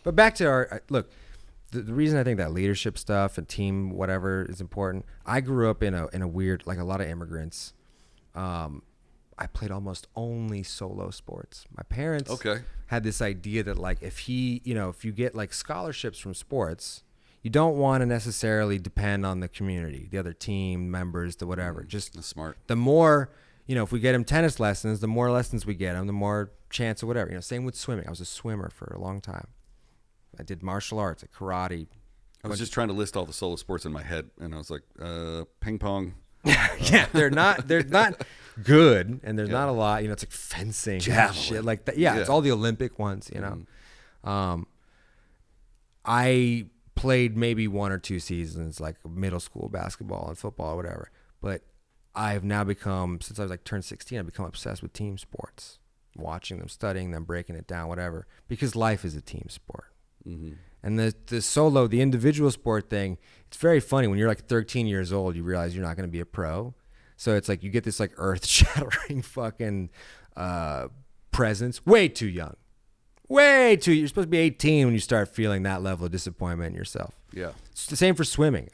But back to our look. The reason I think that leadership stuff and team whatever is important. I grew up in a weird, like a lot of immigrants. I played almost only solo sports. My parents had this idea that like if you get like scholarships from sports, you don't want to necessarily depend on the community, the other team members, the whatever. Just that's smart. the more, if we get them tennis lessons, the more lessons we get them, the more chance of whatever. Same with swimming. I was a swimmer for a long time. I did martial arts, like karate. I was just trying to list all the solo sports in my head, and I was like, ping pong. Yeah, they're not good, and there's not a lot. It's like fencing, javelin, shit like that. Yeah, it's all the Olympic ones. I played maybe 1 or 2 seasons, like middle school basketball and football or whatever. But I've now become, since I was like turned 16, I've become obsessed with team sports, watching them, studying them, breaking it down, whatever. Because life is a team sport. Mm-hmm. And the solo, the individual sport thing, it's very funny. When you're like 13 years old, you realize you're not going to be a pro. So it's like you get this like earth-shattering fucking presence. Way too young. You're supposed to be 18 when you start feeling that level of disappointment in yourself. Yeah. It's the same for swimming.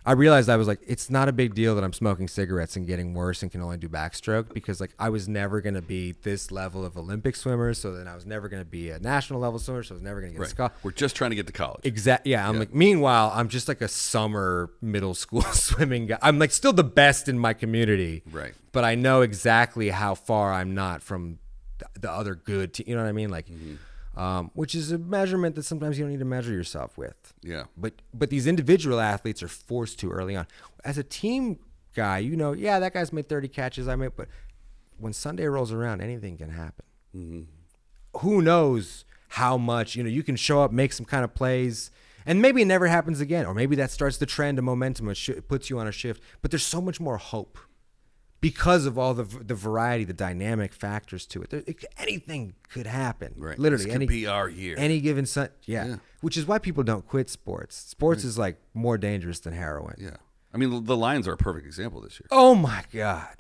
I realized it's not a big deal that I'm smoking cigarettes and getting worse and can only do backstroke, because like I was never going to be this level of Olympic swimmer. So then I was never going to be a national level swimmer. So I was never going to get a scholarship. We're just trying to get to college. Exactly. Yeah. I'm like, meanwhile, I'm just like a summer middle school swimming guy. I'm like still the best in my community. Right. But I know exactly how far I'm not from the other good you know what I mean? Like, which is a measurement that sometimes you don't need to measure yourself with. Yeah. But these individual athletes are forced to early on. As a team guy, that guy's made 30 catches. But when Sunday rolls around, anything can happen. Mm-hmm. Who knows how much, you can show up, make some kind of plays, and maybe it never happens again. Or maybe that starts the trend of momentum. It puts you on a shift. But there's so much more hope because of all the variety, the dynamic factors to it. Anything could happen. Right. Literally, this could be our year. Any given Sunday. Yeah. Which is why people don't quit sports. Sports is like more dangerous than heroin. Yeah. I mean, the Lions are a perfect example this year. Oh my God.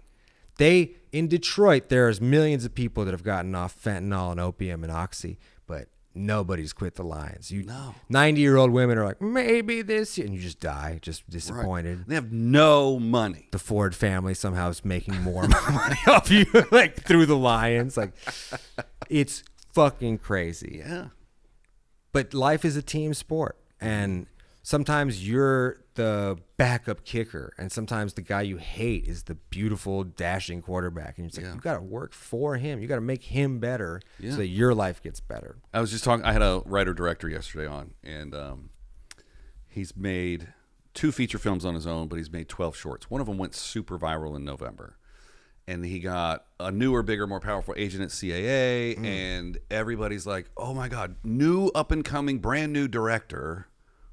In Detroit, there's millions of people that have gotten off fentanyl and opium and oxy, but nobody's quit the Lions. 90-year-old women are like, maybe this year, and you just die, just disappointed. Right. They have no money. The Ford family somehow is making more money off you, like through the Lions. Like, it's fucking crazy. Yeah. But life is a team sport, and sometimes you're the backup kicker, and sometimes the guy you hate is the beautiful, dashing quarterback. And it's like, you got to work for him. You got to make him better so that your life gets better. I was just talking, I had a writer-director yesterday on, and he's made 2 feature films on his own, but he's made 12 shorts. One of them went super viral in November. And he got a newer, bigger, more powerful agent at CAA, and everybody's like, oh my God, new up-and-coming, brand new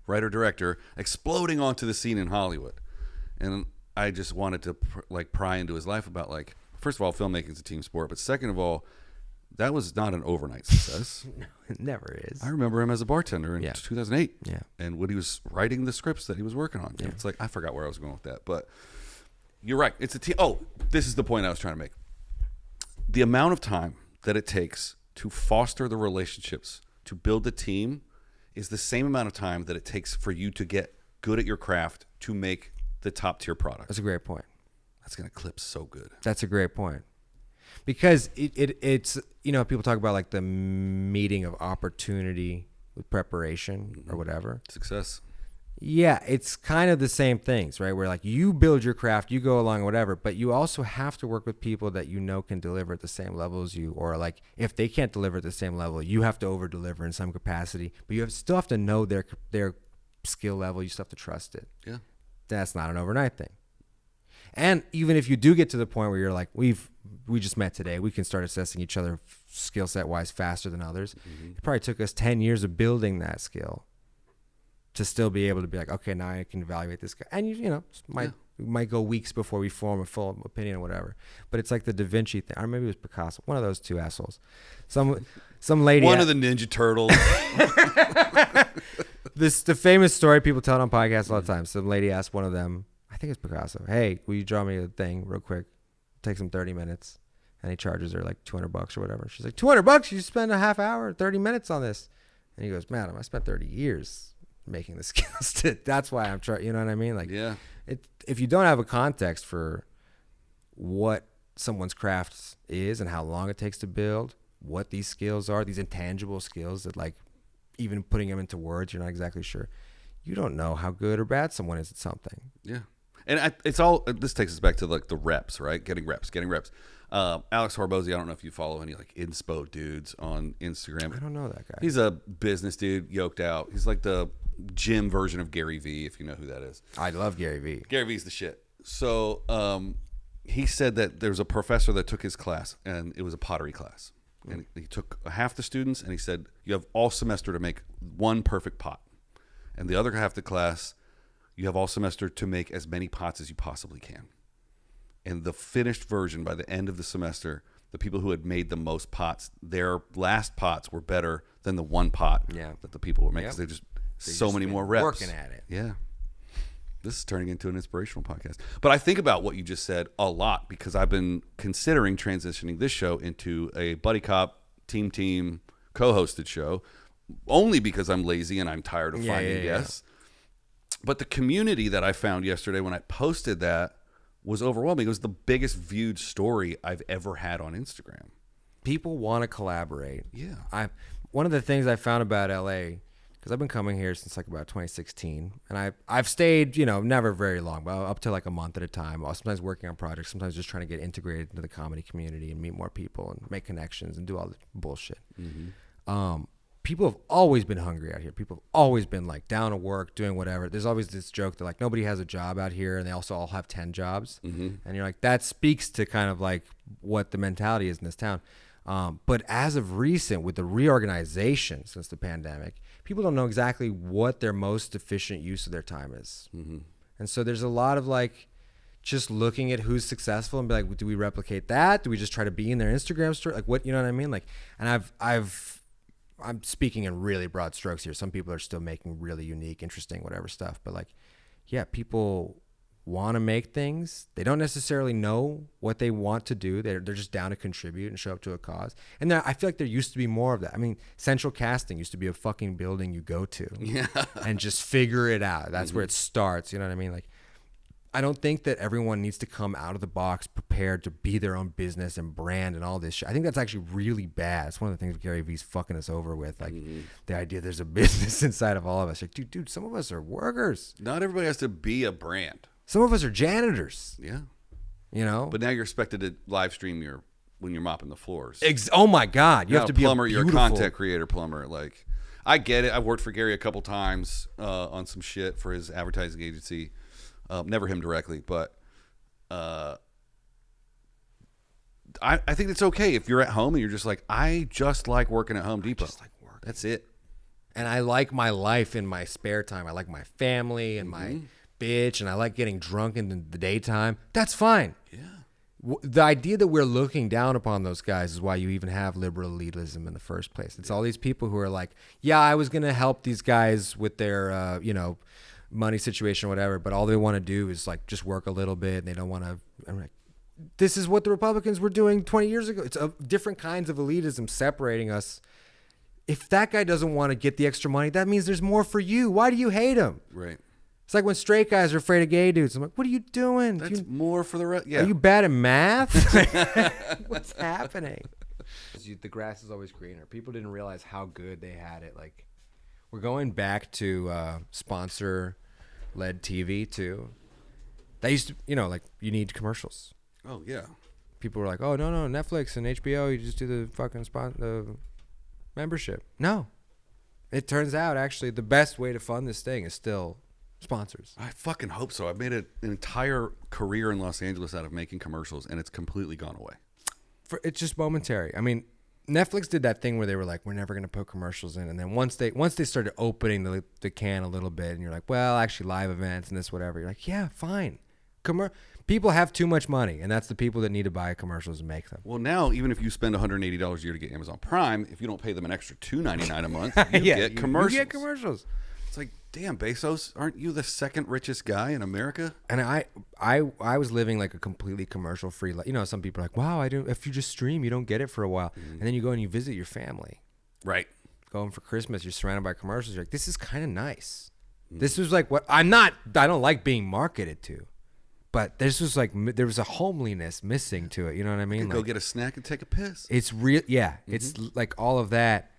writer-director, exploding onto the scene in Hollywood. And I just wanted to pry into his life about first of all, filmmaking is a team sport, but second of all, that was not an overnight success. No, it never is. I remember him as a bartender in 2008. Yeah. And when he was writing the scripts that he was working on. Yeah. It's like, I forgot where I was going with that, but you're right. It's a team. Oh, this is the point I was trying to make. The amount of time that it takes to foster the relationships, to build the team, is the same amount of time that it takes for you to get good at your craft to make the top tier product. That's a great point. That's going to clip so good. That's a great point. Because it's, people talk about like the meeting of opportunity with preparation or whatever. Success. Yeah, it's kind of the same things, right? Where like you build your craft, you go along, whatever, but you also have to work with people that can deliver at the same level as you, or like if they can't deliver at the same level, you have to over deliver in some capacity. But you still have to know their skill level. You still have to trust it. Yeah. That's not an overnight thing. And even if you do get to the point where you're like, we just met today, we can start assessing each other skill set wise faster than others. It probably took us 10 years of building that skill to still be able to be like, okay, now I can evaluate this guy. And you know, might go weeks before we form a full opinion or whatever. But it's like the Da Vinci thing, or maybe it was Picasso, one of those two assholes. Some lady, one of the Ninja Turtles. The famous story people tell it on podcasts all the time. Some lady asked one of them, I think it's Picasso, hey, will you draw me a thing real quick? Takes him 30 minutes. And he charges her like $200 or whatever. She's like, $200? You spend a half hour, 30 minutes on this. And he goes, madam, I spent 30 years making the skills. That's why I'm trying, you know what I mean? Like, yeah. If you don't have a context for what someone's craft is and how long it takes to build, what these skills are, these intangible skills that like even putting them into words, you're not exactly sure. You don't know how good or bad someone is at something. Yeah. And it's all, this takes us back to like the reps, right? Getting reps. Alex Horbozy, I don't know if you follow any like inspo dudes on Instagram. I don't know that guy. He's a business dude, yoked out. He's like the gym version of Gary Vee, if you know who that is. I love Gary Vee. Gary Vee's the shit. So he said that there was a professor that took his class, and it was a pottery class. And he took half the students, and he said, you have all semester to make one perfect pot. And the other half of the class, you have all semester to make as many pots as you possibly can. And the finished version, by the end of the semester, the people who had made the most pots, their last pots were better than the one pot that the people were making. Because they just so many more reps. Working at it. Yeah. This is turning into an inspirational podcast. But I think about what you just said a lot because I've been considering transitioning this show into a buddy cop, team, co-hosted show, only because I'm lazy and I'm tired of finding guests. But the community that I found yesterday when I posted that was overwhelming. It was the biggest viewed story I've ever had on Instagram. People want to collaborate. Yeah. One of the things I found about LA, because I've been coming here since like about 2016, and I've stayed, you know, never very long, but up to like a month at a time. Sometimes working on projects, sometimes just trying to get integrated into the comedy community and meet more people and make connections and do all the bullshit. People have always been hungry out here. People have always been like down to work, doing whatever. There's always this joke that like nobody has a job out here, and they also all have 10 jobs. And you're like, that speaks to kind of like what the mentality is in this town. But as of recent, with the reorganization since the pandemic, people don't know exactly what their most efficient use of their time is. And so there's a lot of like just looking at who's successful and be like, do we replicate that? Do we just try to be in their Instagram story? Like what, you know what I mean? Like, and I'm speaking in really broad strokes here. Some people are still making really unique, interesting, whatever stuff. But like, yeah, people want to make things. They don't necessarily know what they want to do. They're just down to contribute and show up to a cause. And I feel like there used to be more of that. I mean, central casting used to be a fucking building you go to and just figure it out. That's where it starts. You know what I mean? Like, I don't think that everyone needs to come out of the box prepared to be their own business and brand and all this shit. I think that's actually really bad. It's one of the things Gary Vee's fucking us over with. Like the idea there's a business inside of all of us. Like, dude, some of us are workers. Not everybody has to be a brand. Some of us are janitors. Yeah. You know? But now you're expected to live stream when you're mopping the floors. Oh my God. You have to be plumber. a You're a content creator plumber. Like, I get it. I've worked for Gary a couple times on some shit for his advertising agency. Never him directly, but I think it's okay if you're at home and you're just like, I just like working at Home Depot. That's it. And I like my life in my spare time. I like my family and my bitch, and I like getting drunk in the daytime. That's fine. Yeah. The idea that we're looking down upon those guys is why you even have liberal elitism in the first place. It's all these people who are like, yeah, I was going to help these guys with their, money situation or whatever, but all they want to do is like just work a little bit, and they don't want to. I'm like, this is what the Republicans were doing 20 years ago. It's different kinds of elitism separating us. If that guy doesn't want to get the extra money, that means there's more for you. Why do you hate him? Right. It's like when straight guys are afraid of gay dudes. I'm like, what are you doing? That's more for the rest. Yeah. Are you bad at math? What's happening? The grass is always greener. People didn't realize how good they had it. Like, we're going back to sponsor-led TV too. That used to, like you need commercials. Oh yeah. People were like, oh no, Netflix and HBO, you just do the fucking the membership. No. It turns out actually the best way to fund this thing is still sponsors. I fucking hope so. I've made an entire career in Los Angeles out of making commercials, and it's completely gone away. It's just momentary. I mean, Netflix did that thing where they were like, we're never going to put commercials in. And then once they started opening the can a little bit, and you're like, well, actually live events and this, whatever. You're like, yeah, fine. People have too much money, and that's the people that need to buy commercials and make them. Well, now, even if you spend $180 a year to get Amazon Prime, if you don't pay them an extra $2.99 a month, you get commercials. You get commercials. It's like, damn, Bezos, aren't you the second richest guy in America? And I was living like a completely commercial free life. You know, some people are like, wow, if you just stream, you don't get it for a while. And then you go and you visit your family. Right. Going for Christmas, you're surrounded by commercials. You're like, this is kind of nice. This was like what I don't like being marketed to. But this was like, there was a homeliness missing to it. You know what I mean? Go get a snack and take a piss. It's real. Yeah. It's like all of that.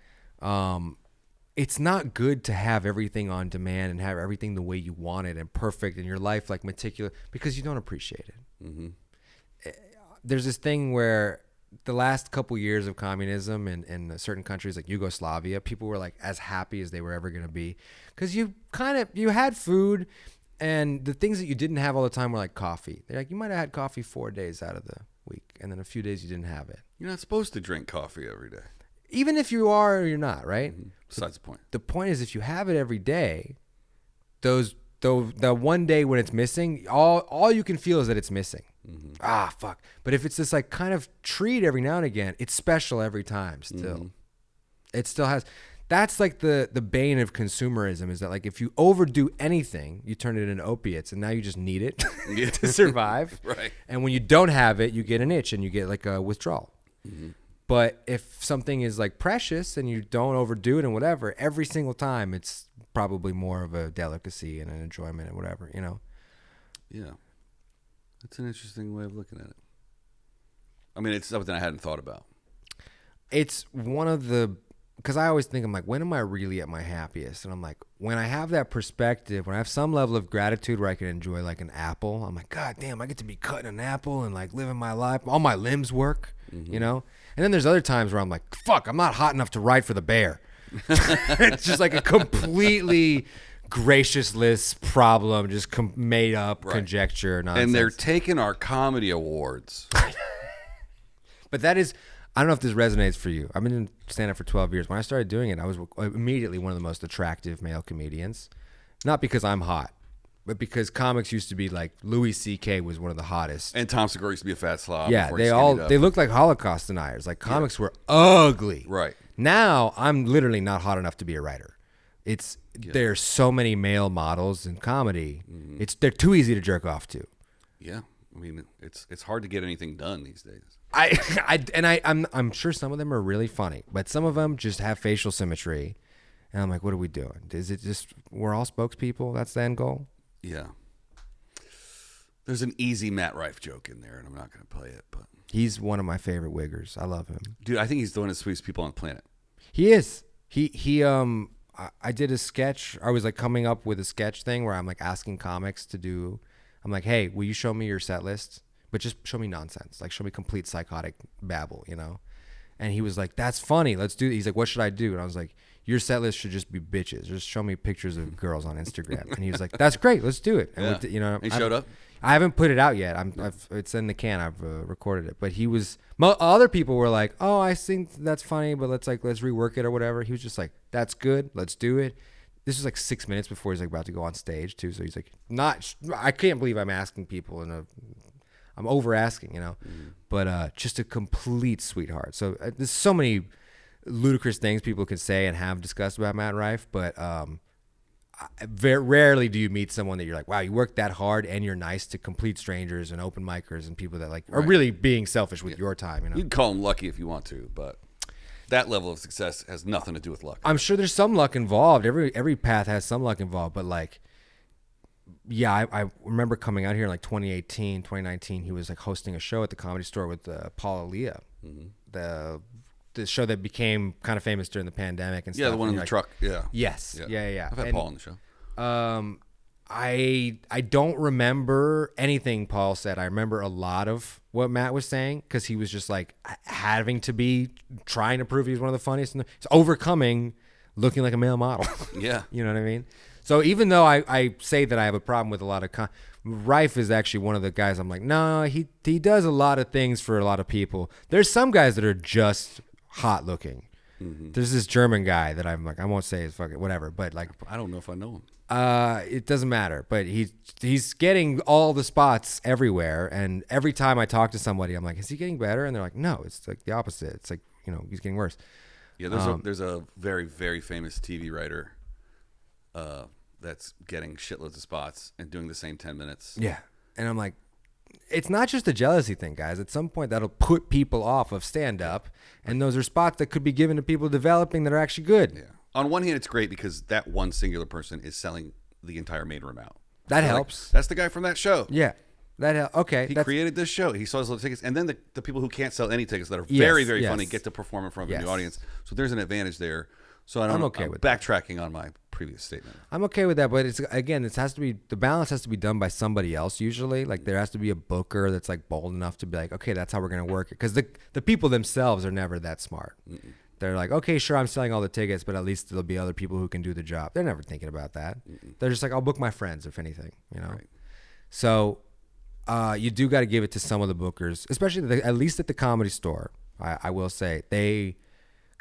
It's not good to have everything on demand and have everything the way you want it and perfect in your life, like meticulous, because you don't appreciate it. There's this thing where the last couple years of communism in certain countries like Yugoslavia, people were like as happy as they were ever going to be because you had food. And the things that you didn't have all the time were like coffee. They're like, you might have had coffee 4 days out of the week, and then a few days you didn't have it. You're not supposed to drink coffee every day. Even if you are or you're not, right? Besides the point. The point is, if you have it every day, the one day when it's missing, all you can feel is that it's missing. Ah, fuck. But if it's this like kind of treat every now and again, it's special every time still. It still has... That's like the bane of consumerism is that like if you overdo anything, you turn it into opiates and now you just need it to survive. Right. And when you don't have it, you get an itch and you get like a withdrawal. But if something is like precious and you don't overdo it and whatever, every single time it's probably more of a delicacy and an enjoyment and whatever, you know? Yeah. That's an interesting way of looking at it. I mean, it's something I hadn't thought about. It's one of the... Because I always think, I'm like, when am I really at my happiest? And I'm like, when I have that perspective, when I have some level of gratitude where I can enjoy like an apple, I'm like, God damn, I get to be cutting an apple and like living my life. All my limbs work, you know? And then there's other times where I'm like, fuck, I'm not hot enough to ride for the bear. It's just like a completely graciousness problem, just made up conjecture. Nonsense. And they're taking our comedy awards. But that is... I don't know if this resonates for you. I've been in stand-up for 12 years. When I started doing it, I was immediately one of the most attractive male comedians. Not because I'm hot, but because comics used to be like, Louis C.K. was one of the hottest. And Tom Segura used to be a fat slob. Yeah, they looked like Holocaust deniers. Like comics were ugly. Right. Now, I'm literally not hot enough to be a writer. There's so many male models in comedy. They're too easy to jerk off to. Yeah. I mean, it's hard to get anything done these days. I'm sure some of them are really funny, but some of them just have facial symmetry, and I'm like, what are we doing? Is it just we're all spokespeople? That's the end goal? Yeah. There's an easy Matt Rife joke in there, and I'm not going to play it, but he's one of my favorite wiggers. I love him, dude. I think he's one of the sweetest people on the planet. He is. I did a sketch. I was like coming up with a sketch thing where I'm like asking comics to do. I'm like, hey, will you show me your set list? But just show me nonsense. Like, show me complete psychotic babble, you know? And he was like, that's funny. Let's do it. He's like, what should I do? And I was like, your set list should just be bitches. Just show me pictures of girls on Instagram. And he was like, that's great. Let's do it. And you know, he showed up? I haven't put it out yet. It's in the can. I've recorded it. But other people were like, oh, I think that's funny, but let's rework it or whatever. He was just like, that's good. Let's do it. This was like 6 minutes before he's like about to go on stage too. So he's like, I can't believe I'm asking people I'm over asking, you know, but just a complete sweetheart. So there's so many ludicrous things people can say and have discussed about Matt Rife, but very rarely do you meet someone that you're like, wow, you work that hard and you're nice to complete strangers and open micers and people that like are really being selfish with your time. You know, you can call them lucky if you want to, but that level of success has nothing to do with luck. I'm sure there's some luck involved. Every path has some luck involved, but like, yeah, I remember coming out here in like 2018, 2019. He was like hosting a show at the Comedy Store with Paul Elia, the show that became kind of famous during the pandemic and stuff. Yeah, the one in the truck. Yeah. Yes. Yeah. I've had Paul on the show. I don't remember anything Paul said. I remember a lot of what Matt was saying because he was just like having to be trying to prove he was one of the funniest. It's overcoming looking like a male model. Yeah. You know what I mean? So even though I say that I have a problem with a lot of Rife is actually one of the guys I'm like, no, he does a lot of things for a lot of people. There's some guys that are just hot looking. There's this German guy that I'm like, I won't say his fucking whatever, but like, I don't know if I know him. it doesn't matter, but he's getting all the spots everywhere, and every time I talk to somebody, I'm like, is he getting better? And they're like, no, it's like the opposite. It's like, he's getting worse. Yeah, there's a very, very famous TV writer that's getting shitloads of spots and doing the same 10 minutes. Yeah, and I'm like, it's not just a jealousy thing, guys. At some point, that'll put people off of stand-up, and those are spots that could be given to people developing that are actually good. Yeah. On one hand, it's great because that one singular person is selling the entire main room out. That helps. That's the guy from that show. Yeah. Okay. He created this show. He sells little tickets. And then the people who can't sell any tickets that are very, very funny get to perform in front of a new audience. So there's an advantage there. So I'm okay with backtracking on my previous statement. I'm okay with that, but the balance has to be done by somebody else usually. Like there has to be a booker that's like bold enough to be like, okay, that's how we're going to work it. Because the people themselves are never that smart. Mm-mm. They're like, okay, sure, I'm selling all the tickets, but at least there'll be other people who can do the job. They're never thinking about that. Mm-mm. They're just like, I'll book my friends, if anything, Right. So you do got to give it to some of the bookers, especially at least at the Comedy Store. I will say they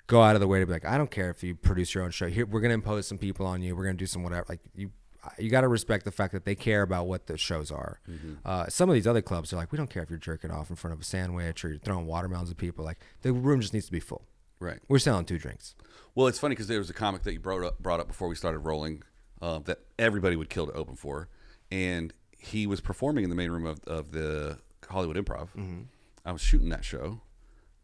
go out of the way to be like, I don't care if you produce your own show. Here, we're going to impose some people on you. We're going to do some whatever. Like you got to respect the fact that they care about what the shows are. Mm-hmm. Some of these other clubs are like, we don't care if you're jerking off in front of a sandwich or you're throwing watermelons at people. Like the room just needs to be full. Right. We're selling 2 drinks. Well, it's funny because there was a comic that you brought up before we started rolling that everybody would kill to open for, and he was performing in the main room of the Hollywood Improv. Mm-hmm. I was shooting that show.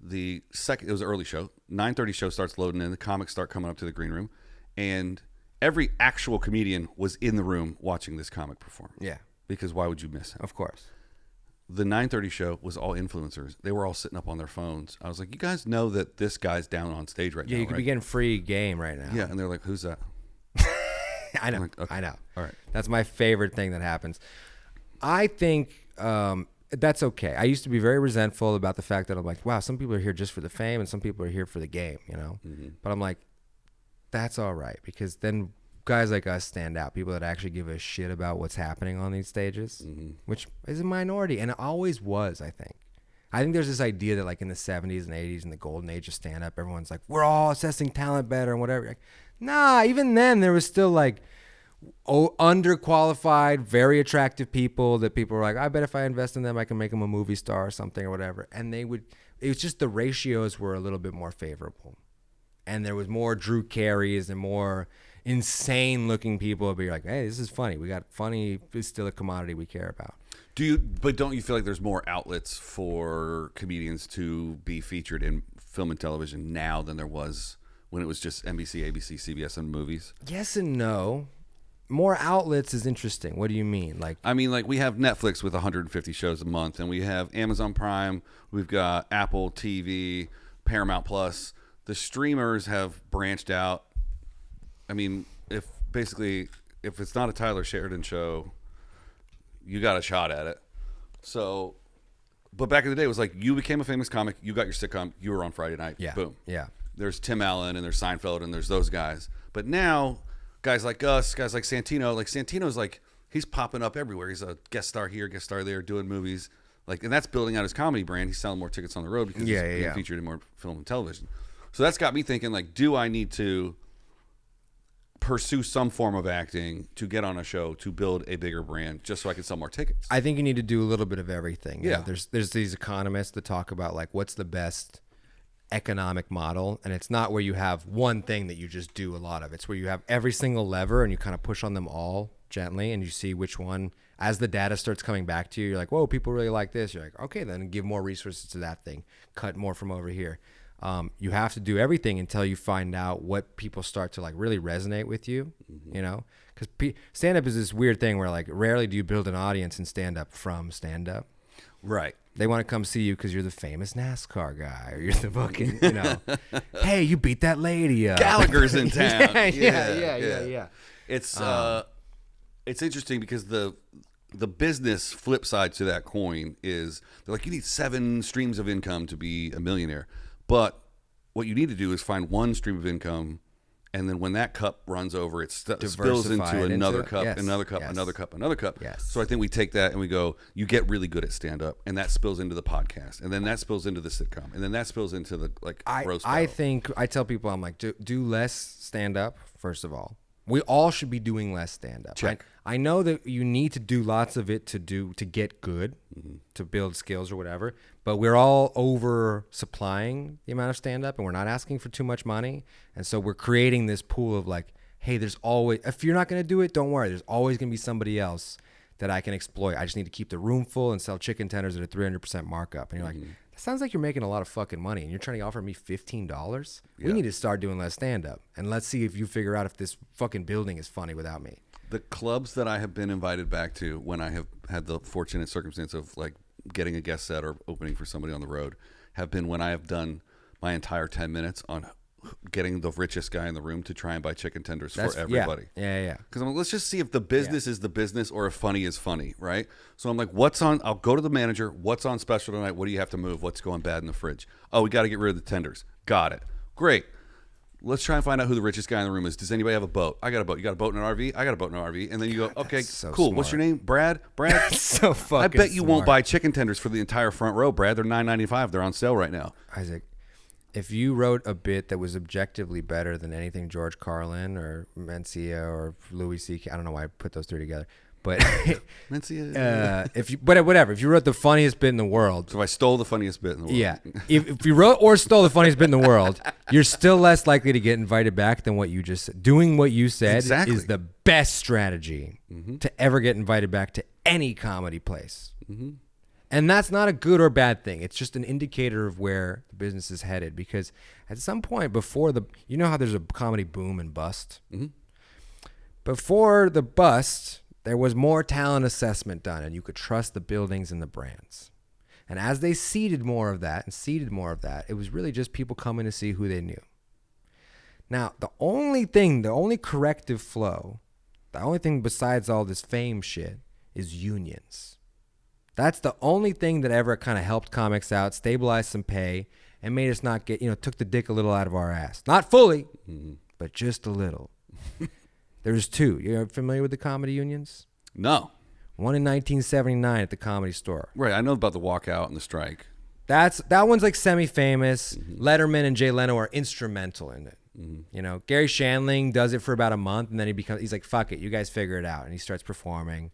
It was an early show. 9:30 show starts loading in. The comics start coming up to the green room, and every actual comedian was in the room watching this comic perform. Yeah. Because why would you miss him? Of course. The 9:30 show was all influencers. They were all sitting up on their phones. I was like, you guys know that this guy's down on stage right now, Yeah, you could be getting free game right now. Yeah, and they're like, who's that? I know. Like, okay. I know. All right. That's my favorite thing that happens. I think that's okay. I used to be very resentful about the fact that I'm like, wow, some people are here just for the fame and some people are here for the game, Mm-hmm. But I'm like, that's all right, because then guys like us stand out, people that actually give a shit about what's happening on these stages, mm-hmm. which is a minority, and it always was. I think there's this idea that like in the 70s and 80s, in the golden age of stand-up, everyone's like, we're all assessing talent better and whatever. Like, nah, even then there was still like underqualified, very attractive people that people were like, I bet if I invest in them I can make them a movie star or something or whatever. And it was just the ratios were a little bit more favorable, and there was more Drew Carey's and more insane looking people would be like, hey, this is funny. We got funny. It's still a commodity we care about. Don't you feel like there's more outlets for comedians to be featured in film and television now than there was when it was just NBC, ABC, CBS, and movies? Yes and no. More outlets is interesting. What do you mean? I mean, we have Netflix with 150 shows a month, and we have Amazon Prime. We've got Apple TV, Paramount Plus. The streamers have branched out. I mean, if it's not a Tyler Sheridan show, you got a shot at it. So, but back in the day, it was like you became a famous comic, you got your sitcom, you were on Friday night. Yeah. Boom. Yeah. There's Tim Allen and there's Seinfeld and there's those guys. But now, guys like us, guys like Santino's like, he's popping up everywhere. He's a guest star here, guest star there, doing movies. And that's building out his comedy brand. He's selling more tickets on the road because he's being featured in more film and television. So that's got me thinking, do I need to pursue some form of acting to get on a show to build a bigger brand just so I can sell more tickets? I think you need to do a little bit of everything. Yeah. There's these economists that talk about what's the best economic model, and it's not where you have one thing that you just do a lot of. It's where you have every single lever and you kind of push on them all gently, and you see which one, as the data starts coming back to you, you're like, whoa, people really like this. You're like, okay, then give more resources to that thing, cut more from over here. You have to do everything until you find out what people start to really resonate with you, mm-hmm. Because stand-up is this weird thing where rarely do you build an audience in stand-up from stand-up. Right. They want to come see you because you're the famous NASCAR guy, or you're the fucking, hey, you beat that lady up. Gallagher's in town. Yeah. It's interesting because the business flip side to that coin is they're like, you need 7 streams of income to be a millionaire. But what you need to do is find one stream of income And then when that cup runs over, it spills into another cup, yes, another cup, yes. another cup, another cup. Yes. So I think we take that and we go, you get really good at stand-up, and that spills into the podcast, and then that spills into the sitcom, and then that spills into the roast battle. I think I tell people, I'm like, do less stand-up, first of all. We all should be doing less stand-up. Check. I know that you need to do lots of it to get good, to build skills or whatever, but we're all over supplying the amount of stand-up, and we're not asking for too much money. And so we're creating this pool of like, hey, there's always, if you're not going to do it, don't worry. There's always going to be somebody else that I can exploit. I just need to keep the room full and sell chicken tenders at a 300% markup. And you're like, that sounds like you're making a lot of fucking money, and you're trying to offer me $15? We need to start doing less stand-up, and let's see if you figure out if this fucking building is funny without me. The clubs that I have been invited back to when I have had the fortunate circumstance of like getting a guest set or opening for somebody on the road have been when I have done my entire 10 minutes on getting the richest guy in the room to try and buy chicken tenders for everybody. Yeah. Because I'm like, let's just see if the business is the business or if funny is funny, right? So I'm like, I'll go to the manager. What's on special tonight? What do you have to move? What's going bad in the fridge? Oh, we got to get rid of the tenders. Got it. Great. Let's try and find out who the richest guy in the room is. Does anybody have a boat? I got a boat. You got a boat in an RV? I got a boat in an RV. And then you go, okay, so cool. smart. What's your name? Brad? So fucking I bet you won't smart. buy chicken tenders for the entire front row, Brad. They're $9.95. They're on sale right now. Isaac, if you wrote a bit that was objectively better than anything George Carlin or Mencia or Louis C.K., I don't know why I put those three together, but whatever, if you wrote the funniest bit in the world, So if I stole the funniest bit in the world. yeah, if you wrote or stole the funniest bit in the world, you're still less likely to get invited back than what you just said. Doing what you said Exactly. is the best strategy to ever get invited back to any comedy place. And that's not a good or bad thing. It's just an indicator of where the business is headed. Because at some point before you know how there's a comedy boom and bust? Before the bust, there was more talent assessment done, and you could trust the buildings and the brands. And as they seeded more of that, it was really just people coming to see who they knew. Now, the only corrective flow, the only thing besides all this fame shit is unions. That's the only thing that ever kind of helped comics out, stabilized some pay, and made us not get, took the dick a little out of our ass. Not fully, but just a little. There's two. You're familiar with the comedy unions? No. One in 1979 at the Comedy Store. Right. I know about the walkout and the strike. That one's like semi-famous. Letterman and Jay Leno are instrumental in it. Gary Shandling does it for about a month, and then he's like, fuck it, you guys figure it out. And he starts performing.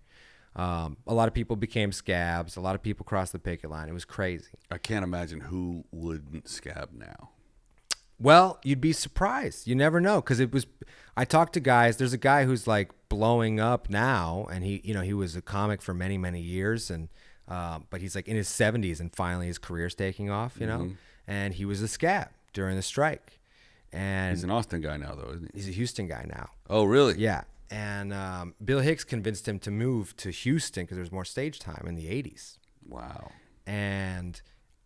A lot of people became scabs. A lot of people crossed the picket line. It was crazy. I can't imagine who wouldn't scab now. Well, you'd be surprised. You never know, because I talked to guys. There's a guy who's like blowing up now, and he was a comic for many, many years, and but he's like in his 70s, and finally his career's taking off. And he was a scab during the strike. And He's an Austin guy now, though, isn't he? he's a Houston guy now. Oh, really? Yeah. And Bill Hicks convinced him to move to Houston because there was more stage time in the 80s. Wow. And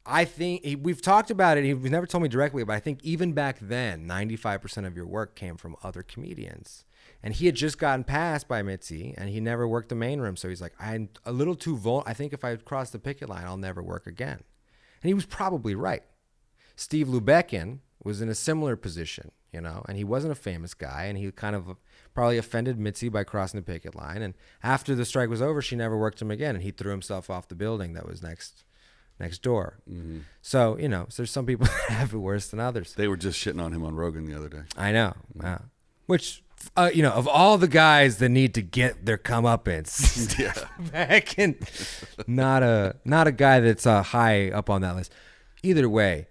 I think we've talked about it. He's never told me directly, but I think even back then, 95% of your work came from other comedians. And he had just gotten passed by Mitzi, and he never worked the main room. So he's like, I'm a little too vulnerable. I think if I cross the picket line, I'll never work again. And he was probably right. Steve Lubekin was in a similar position, and he wasn't a famous guy, and he kind of probably offended Mitzi by crossing the picket line. And after the strike was over, she never worked him again, and he threw himself off the building that was next door. So, so there's some people that have it worse than others. They were just shitting on him on Rogan the other day. I know. Which, of all the guys that need to get their comeuppance, back and not a guy that's high up on that list. Either way,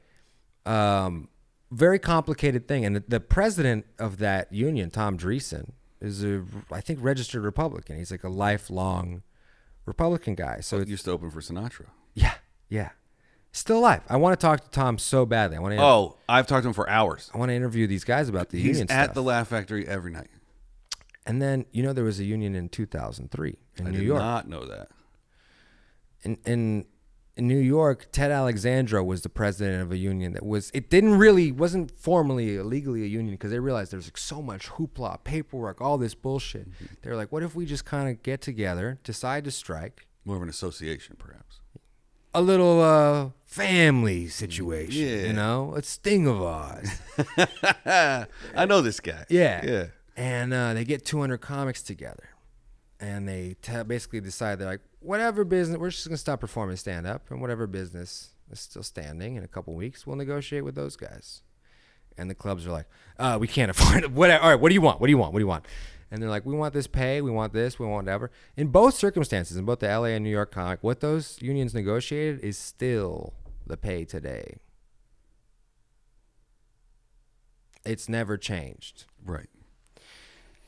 very complicated thing. And the president of that union, Tom Dreesen, is I think registered Republican. He's like a lifelong Republican guy. So It used to open for Sinatra. Yeah. Still alive. I want to talk to Tom so badly. I've talked to him for hours. I want to interview these guys about the He's union at stuff. the Laugh Factory every night. And then, there was a union in 2003 in New York. I did not know that. In New York, Ted Alexandro was the president of a union that wasn't formally legally a union, because they realized there's like so much hoopla, paperwork, all this bullshit. They were like, what if we just kind of get together, decide to strike? More of an association, perhaps. a little family situation, Yeah. you know, a sting of ours. I know this guy. Yeah. And they get 200 comics together, and they basically decide they're like, whatever business, we're just going to stop performing stand-up, and whatever business is still standing in a couple weeks, we'll negotiate with those guys. And the clubs are like, we can't afford it. All right, what do you want? What do you want? What do you want? And they're like, we want this pay, we want this, we want whatever. In both circumstances, in both the LA and New York comic, what those unions negotiated is still the pay today. It's never changed. Right.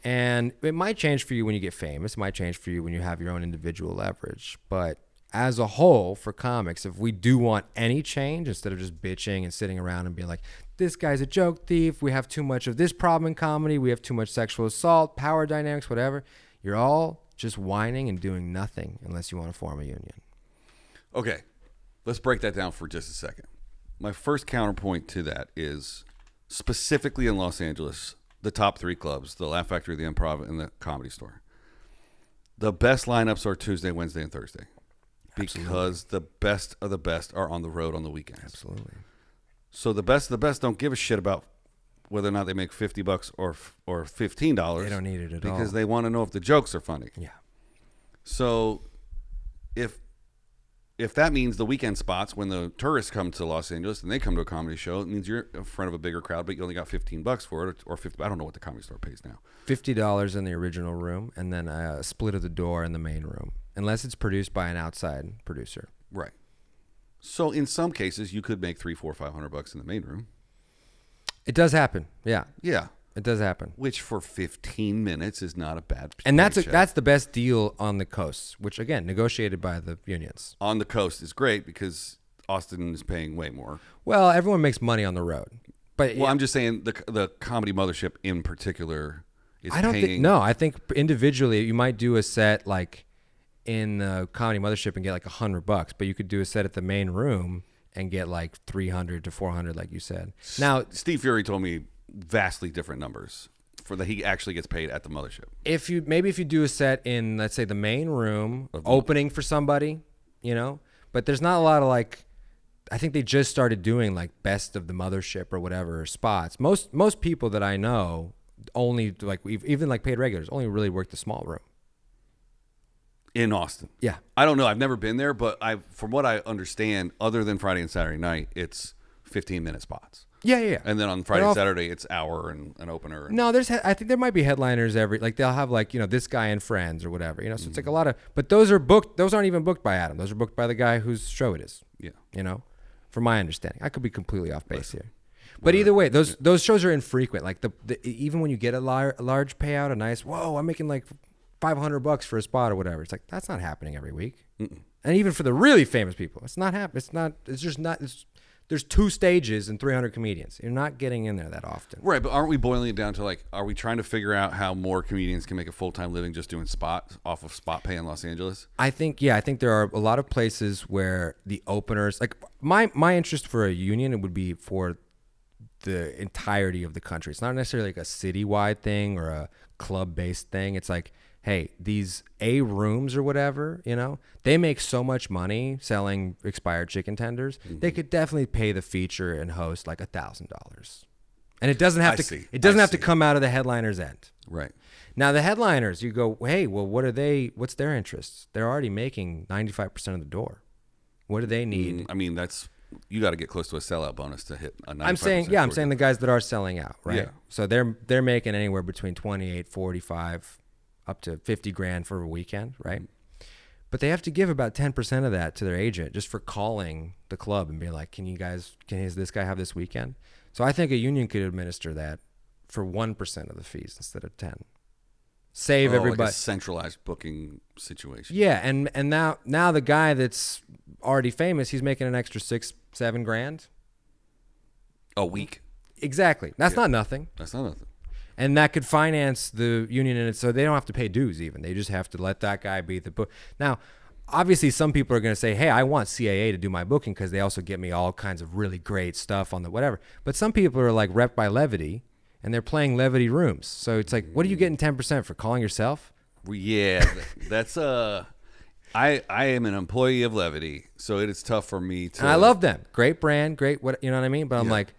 And it might change for you when you get famous. It might change for you when you have your own individual leverage. But as a whole, for comics, if we do want any change, instead of just bitching and sitting around and being like, this guy's a joke thief, we have too much of this problem in comedy, we have too much sexual assault, power dynamics, whatever, you're all just whining and doing nothing unless you want to form a union. Okay, let's break that down for just a second. My first counterpoint to that is specifically in Los Angeles, the top 3 clubs, the Laugh Factory, the Improv, and the Comedy Store. The best lineups are Tuesday, Wednesday, and Thursday. Because the best of the best are on the road on the weekends. Absolutely. So the best of the best don't give a shit about whether or not they make $50 or $15. They don't need it at all. Because they want to know if the jokes are funny. Yeah. So if that means the weekend spots when the tourists come to Los Angeles and they come to a comedy show, it means you're in front of a bigger crowd, but you only got $15 for it, or 50. I don't know what the Comedy Store pays now. $50 in the original room, and then a split of the door in the main room, unless it's produced by an outside producer. Right. So in some cases, you could make $300, $400, $500 in the main room. It does happen. Yeah. Yeah. It does happen. Which for 15 minutes is not a bad And that's paycheck. that's the best deal on the coast, which again, negotiated by the unions. On the coast is great because Austin is paying way more. Well, everyone makes money on the road. But Well, I'm just saying the Comedy Mothership in particular is I don't paying. think I think individually you might do a set like in the Comedy Mothership and get like $100, but you could do a set at the main room and get like 300 to 400 like you said. Now, Steve Fury told me vastly different numbers for that he actually gets paid at the Mothership. if you do a set in, let's say, the main room, opening for somebody, you know, but there's not a lot of like, I think they just started doing like best of the Mothership or whatever spots. Most people that I know only like even like paid regulars only really work the small room. In Austin. Yeah. I don't know. I've never been there, but from what I understand, other than Friday and Saturday night, it's 15-minute spots. Yeah. And then on Friday and Saturday, it's hour and an opener. No, I think there might be headliners like they'll have like, you know, this guy and friends or whatever, you know, so it's like a lot of, but those are booked. Those aren't even booked by Adam. Those are booked by the guy whose show it is. Yeah. You know, from my understanding, I could be completely off base here, but either way, those shows are infrequent. Like even when you get a large payout, a nice, whoa, I'm making like $500 for a spot or whatever. It's like, that's not happening every week. Mm-mm. And even for the really famous people, it's not happening. There's 2 stages and 300 comedians. You're not getting in there that often. Right, but aren't we boiling it down to like, are we trying to figure out how more comedians can make a full-time living just doing spots off of spot pay in Los Angeles? I think there are a lot of places where the openers, like my interest for a union, it would be for the entirety of the country. It's not necessarily like a citywide thing or a club-based thing. It's like, hey, these A rooms or whatever, you know, they make so much money selling expired chicken tenders. Mm-hmm. They could definitely pay the feature and host like $1,000. And it doesn't have to come out of the headliner's end. Right. Now the headliners, you go, hey, well, what's their interests? They're already making 95% of the door. What do they need? I mean, you got to get close to a sellout bonus to hit a 95%. I'm saying the guys that are selling out, right? Yeah. So they're making anywhere between 28, 45 up to 50 grand for a weekend, right? But they have to give about 10% of that to their agent just for calling the club and being like, can this guy have this weekend? So I think a union could administer that for 1% of the fees instead of 10. Save everybody. Like a centralized booking situation. Yeah, and now the guy that's already famous, he's making an extra 6-7 grand a week. Exactly. That's not nothing. That's not nothing. And that could finance the union in it, so they don't have to pay dues even. They just have to let that guy be the book. Now, obviously, some people are going to say, hey, I want CAA to do my booking because they also get me all kinds of really great stuff on the whatever. But some people are like rep by Levity, and they're playing Levity rooms. So it's like, what are you getting 10% for calling yourself? Yeah, that's I am an employee of Levity, so it is tough for me to. And I love them. Great brand, great what you know what I mean. But I'm Yeah. like,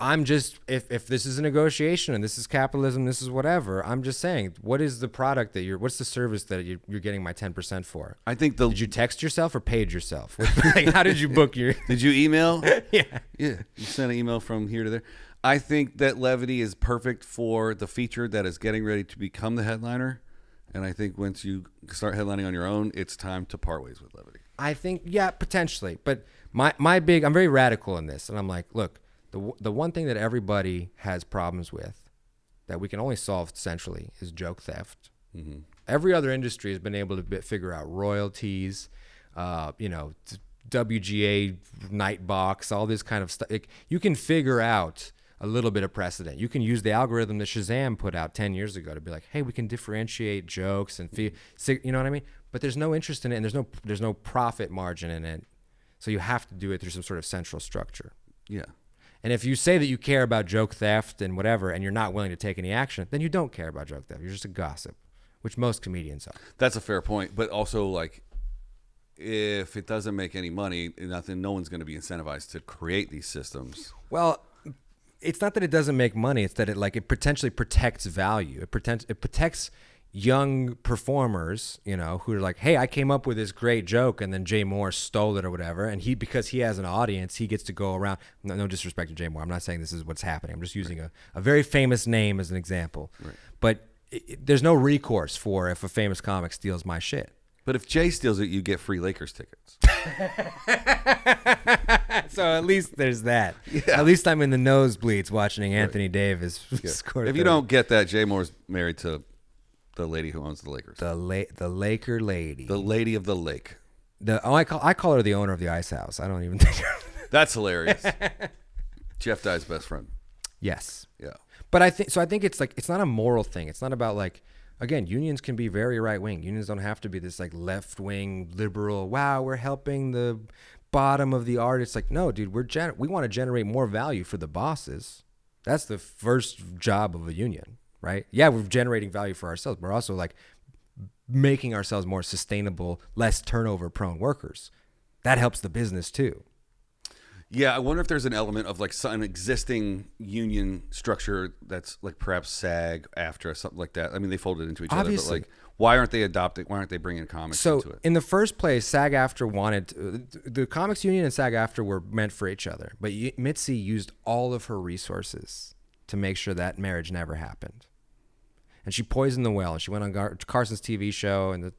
I'm just if this is a negotiation and this is capitalism, this is whatever. I'm just saying, what is the product that what's the service that you're getting my 10% for? I think Did you text yourself or paid yourself? Like, how did you book your? Did you email? Yeah. Yeah, you sent an email from here to there. I think that Levity is perfect for the feature that is getting ready to become the headliner. And I think once you start headlining on your own, it's time to part ways with Levity. I think, yeah, potentially. But my big, I'm very radical in this. And I'm like, look, the one thing that everybody has problems with that we can only solve centrally is joke theft. Mm-hmm. Every other industry has been able to figure out royalties, WGA, Nightbox, all this kind of stuff. You can figure out a little bit of precedent. You can use the algorithm that Shazam put out 10 years ago to be like, hey, we can differentiate jokes and you know what I mean? But there's no interest in it, and there's no profit margin in it. So you have to do it through some sort of central structure. Yeah. And if you say that you care about joke theft and whatever, and you're not willing to take any action, then you don't care about joke theft. You're just a gossip, which most comedians are. That's a fair point. But also, like, if it doesn't make any money, no one's going to be incentivized to create these systems. Well, it's not that it doesn't make money. It's that it potentially protects value. It protects young performers, who are like, hey, I came up with this great joke and then Jay Moore stole it or whatever. And because he has an audience, he gets to go around. No disrespect to Jay Moore. I'm not saying this is what's happening. I'm just using a very famous name as an example. Right. But there's no recourse for if a famous comic steals my shit. But if Jay steals it, you get free Lakers tickets. So at least there's that. Yeah. At least I'm in the nosebleeds watching Anthony Davis score. If you don't get that, Jay Moore's married to the lady who owns the Lakers. The Laker lady. The lady of the lake. I call her the owner of the ice house. I don't even think. That's hilarious. Jeff Dye's best friend. Yes. Yeah. But I think it's like, it's not a moral thing. It's not about like, again, unions can be very right wing. Unions don't have to be this like left wing liberal. Wow, we're helping the bottom of the art. It's like, no, dude, we want to generate more value for the bosses. That's the first job of a union, right? Yeah, we're generating value for ourselves. But we're also like making ourselves more sustainable, less turnover prone workers. That helps the business too. Yeah, I wonder if there's an element of like an existing union structure that's like perhaps SAG, AFTRA, something like that. I mean, they folded into each other, but like, why aren't they adopting? Why aren't they bringing comics into it? So in the first place, SAG-AFTRA wanted the comics union and SAG-AFTRA were meant for each other, but Mitzi used all of her resources to make sure that marriage never happened. And she poisoned the well. And she went on Carson's TV show, and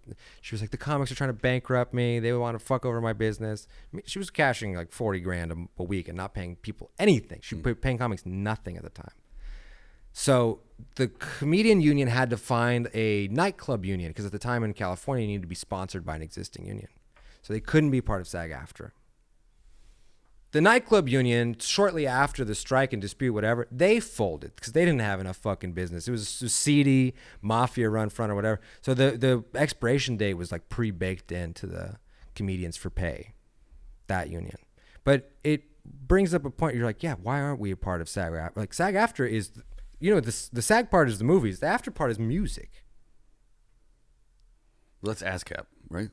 she was like, the comics are trying to bankrupt me. They want to fuck over my business. I mean, she was cashing like $40,000 a week and not paying people anything. She was paying comics nothing at the time. So the comedian union had to find a nightclub union, because at the time in California, you needed to be sponsored by an existing union. So they couldn't be part of SAG-AFTRA. The nightclub union, shortly after the strike and dispute, whatever, they folded because they didn't have enough fucking business. It was a seedy mafia run front or whatever. So the expiration date was like pre-baked into the comedians for pay, that union. But it brings up a point. You're like, yeah, why aren't we a part of SAG-AFTRA? Like SAG-AFTRA is, the SAG part is the movies. The after part is music. Well, that's ASCAP, right?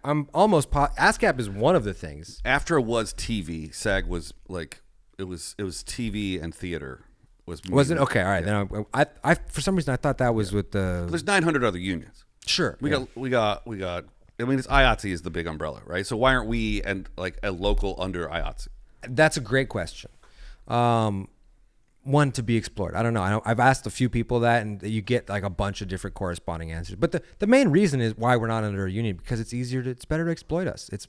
I'm almost ASCAP is one of the things. AFTRA was TV. SAG was like it was TV and theater was it? Okay, all right. Yeah. Then I for some reason I thought that was with the. But there's 900 other unions. Sure. We got. I mean, it's IATSE is the big umbrella, right? So why aren't we and like a local under IATSE? That's a great question. One to be explored. I don't know. I've asked a few people that, and you get like a bunch of different corresponding answers. But the main reason is why we're not under a union, because it's better to exploit us. It's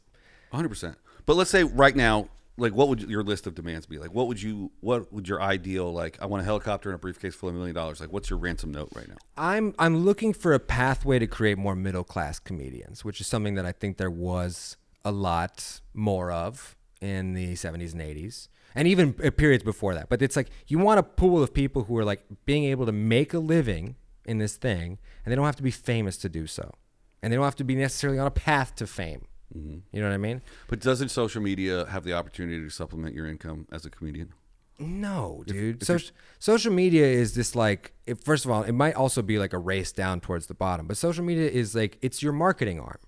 100%. But let's say right now, like, what would your list of demands be? Like, what would your ideal, like, I want a helicopter and a briefcase full of $1 million. Like, what's your ransom note right now? I'm looking for a pathway to create more middle class comedians, which is something that I think there was a lot more of in the 70s and 80s. And even periods before that. But it's like, you want a pool of people who are like being able to make a living in this thing, and they don't have to be famous to do so. And they don't have to be necessarily on a path to fame. Mm-hmm. You know what I mean? But doesn't social media have the opportunity to supplement your income as a comedian? No, dude. Social media is this like, first of all, it might also be like a race down towards the bottom. But social media is like, it's your marketing arm.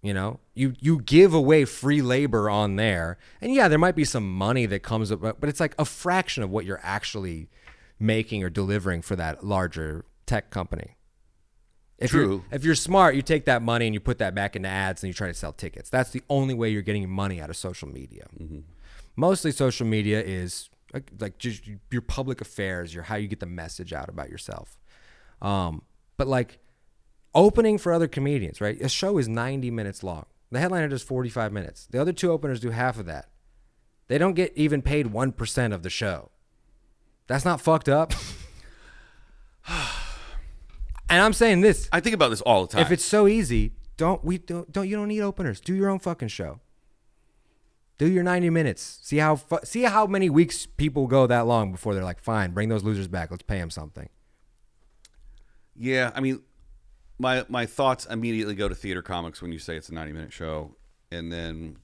You know, you give away free labor on there, and yeah, there might be some money that comes up, but it's like a fraction of what you're actually making or delivering for that larger tech company. If you're smart, you take that money and you put that back into ads and you try to sell tickets. That's the only way you're getting money out of social media. Mostly social media is like just your public affairs, how you get the message out about yourself. But like opening for other comedians, right? A show is 90 minutes long. The headliner does 45 minutes. The other two openers do half of that. They don't get even paid 1% of the show. That's not fucked up. And I'm saying this. I think about this all the time. If it's so easy, you don't need openers. Do your own fucking show. Do your 90 minutes. See how many weeks people go that long before they're like, fine, bring those losers back. Let's pay them something. Yeah, I mean, my thoughts immediately go to theater comics when you say it's a 90-minute show, and then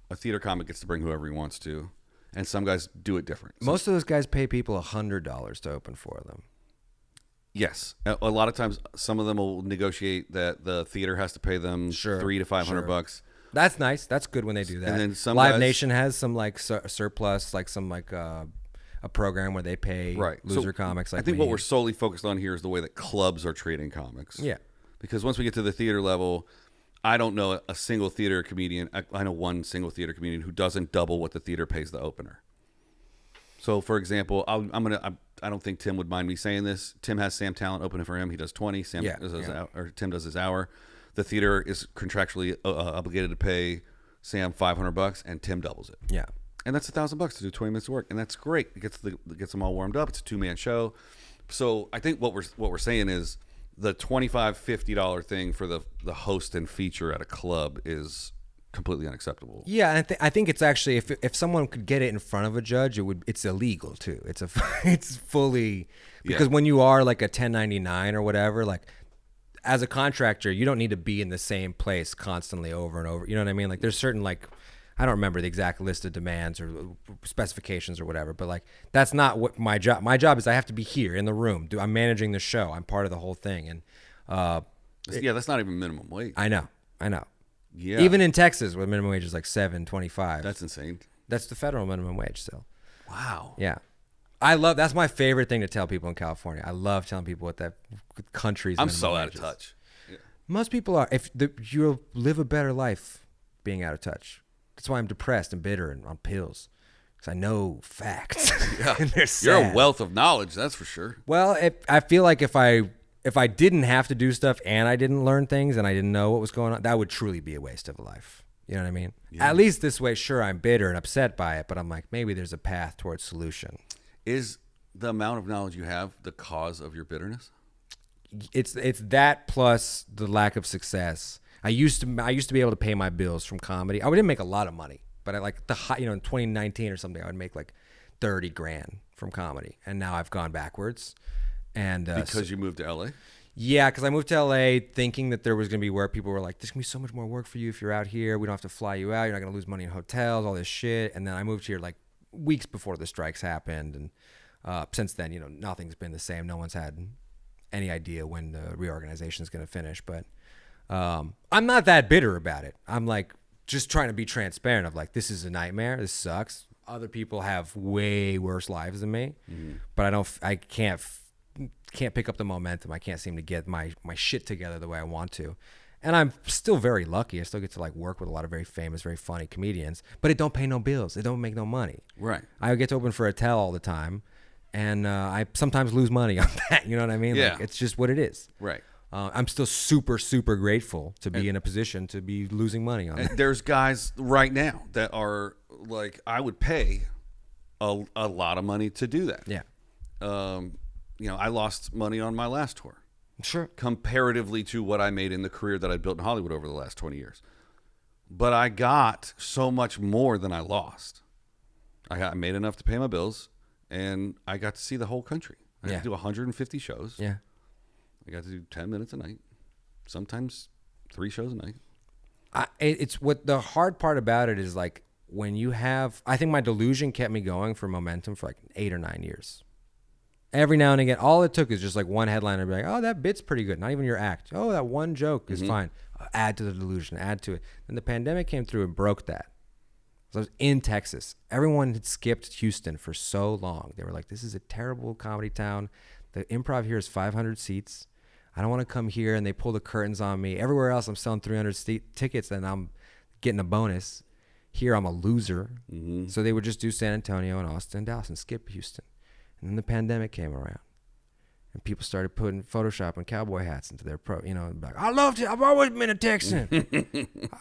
a theater comic gets to bring whoever he wants to, and some guys do it different. Most of those guys pay people $100 to open for them. Yes, a lot of times some of them will negotiate that the theater has to pay them $300 to $500. That's nice. That's good when they do that. And then some Live Nation has some like surplus, like some like a program where they pay loser comics. Like I think what we're solely focused on here is the way that clubs are treating comics. Yeah, because once we get to the theater level, I don't know a single theater comedian. I know one single theater comedian who doesn't double what the theater pays the opener. So, for example, I don't think Tim would mind me saying this. Tim has Sam Talent opening for him. He does 20. Tim does his hour. The theater is contractually obligated to pay Sam $500, and Tim doubles it. Yeah, and that's $1,000 to do 20 minutes of work, and that's great. It gets them all warmed up. It's a 2-man show. So I think what we're saying is the $25, $50 thing for the host and feature at a club is completely unacceptable. Yeah, and I think it's actually if someone could get it in front of a judge, it's illegal too. It's fully because when you are like a 1099 or whatever, like as a contractor, you don't need to be in the same place constantly over and over. You know what I mean? Like there's certain like I don't remember the exact list of demands or specifications or whatever, but like that's not what my job. My job is I have to be here in the room. I'm managing the show. I'm part of the whole thing, and that's not even minimum wage. I know. Yeah. Even in Texas, where minimum wage is like $7.25. That's insane. That's the federal minimum wage still. Wow. Yeah. That's my favorite thing to tell people in California. I love telling people what that country's minimum wage is. I'm so out of touch. Yeah. Most people are. You'll live a better life being out of touch. That's why I'm depressed and bitter and on pills. Because I know facts. Yeah. And they're sad. You're a wealth of knowledge, that's for sure. Well, I feel like if I didn't have to do stuff and I didn't learn things and I didn't know what was going on, that would truly be a waste of a life. You know what I mean? Yeah. At least this way, sure, I'm bitter and upset by it, but I'm like, maybe there's a path towards solution. Is the amount of knowledge you have the cause of your bitterness? It's that plus the lack of success. I used to be able to pay my bills from comedy. I didn't make a lot of money, but I like in 2019 or something, I would make like $30,000 from comedy, and now I've gone backwards. And because you moved to LA? Yeah, because I moved to LA thinking that there was going to be work. People were like, there's going to be so much more work for you if you're out here. We don't have to fly you out. You're not going to lose money in hotels, all this shit. And then I moved here like weeks before the strikes happened. And since then, nothing's been the same. No one's had any idea when the reorganization is going to finish. But I'm not that bitter about it. I'm like just trying to be transparent of like, this is a nightmare. This sucks. Other people have way worse lives than me. But I can't pick up the momentum. I can't seem to get my shit together the way I want to. And I'm still very lucky. I still get to like work with a lot of very famous, very funny comedians, but it don't pay no bills. It don't make no money. Right. I get to open for Attell all the time, and I sometimes lose money on that. You know what I mean? Yeah. Like, it's just what it is. Right. I'm still super, super grateful to be in a position to be losing money on it. There's guys right now that are like, I would pay a lot of money to do that. Yeah. I lost money on my last tour. Sure. Comparatively to what I made in the career that I built in Hollywood over the last 20 years. But I got so much more than I lost. I made enough to pay my bills, and I got to see the whole country. I got to do 150 shows. Yeah. I got to do 10 minutes a night. Sometimes 3 shows a night. It's what the hard part about it is like when you have, I think my delusion kept me going for momentum for like 8 or 9 years. Every now and again, all it took is just like one headliner be like, oh, that bit's pretty good. Not even your act. Oh, that one joke is fine. Add to the delusion, add to it. Then the pandemic came through and broke that. So I was in Texas. Everyone had skipped Houston for so long. They were like, this is a terrible comedy town. The Improv here is 500 seats. I don't want to come here. And they pull the curtains on me. Everywhere else, I'm selling 300 tickets and I'm getting a bonus. Here, I'm a loser. Mm-hmm. So they would just do San Antonio and Austin and Dallas and skip Houston. And then the pandemic came around. And people started putting Photoshop and cowboy hats into their like, I loved it. I've always been a Texan.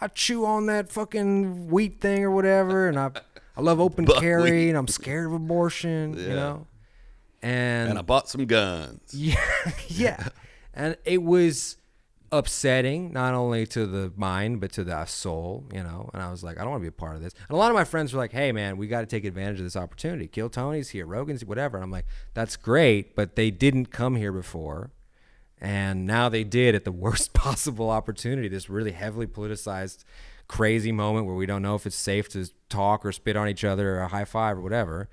I chew on that fucking wheat thing or whatever. And I love open carry and I'm scared of abortion, And I bought some guns. Yeah. Yeah. And it was upsetting, not only to the mind, but to the soul, And I was like, I don't want to be a part of this. And a lot of my friends were like, hey, man, we got to take advantage of this opportunity. Kill Tony's here, Rogan's, whatever. And I'm like, that's great, but they didn't come here before. And now they did at the worst possible opportunity, this really heavily politicized, crazy moment where we don't know if it's safe to talk or spit on each other or high five or whatever.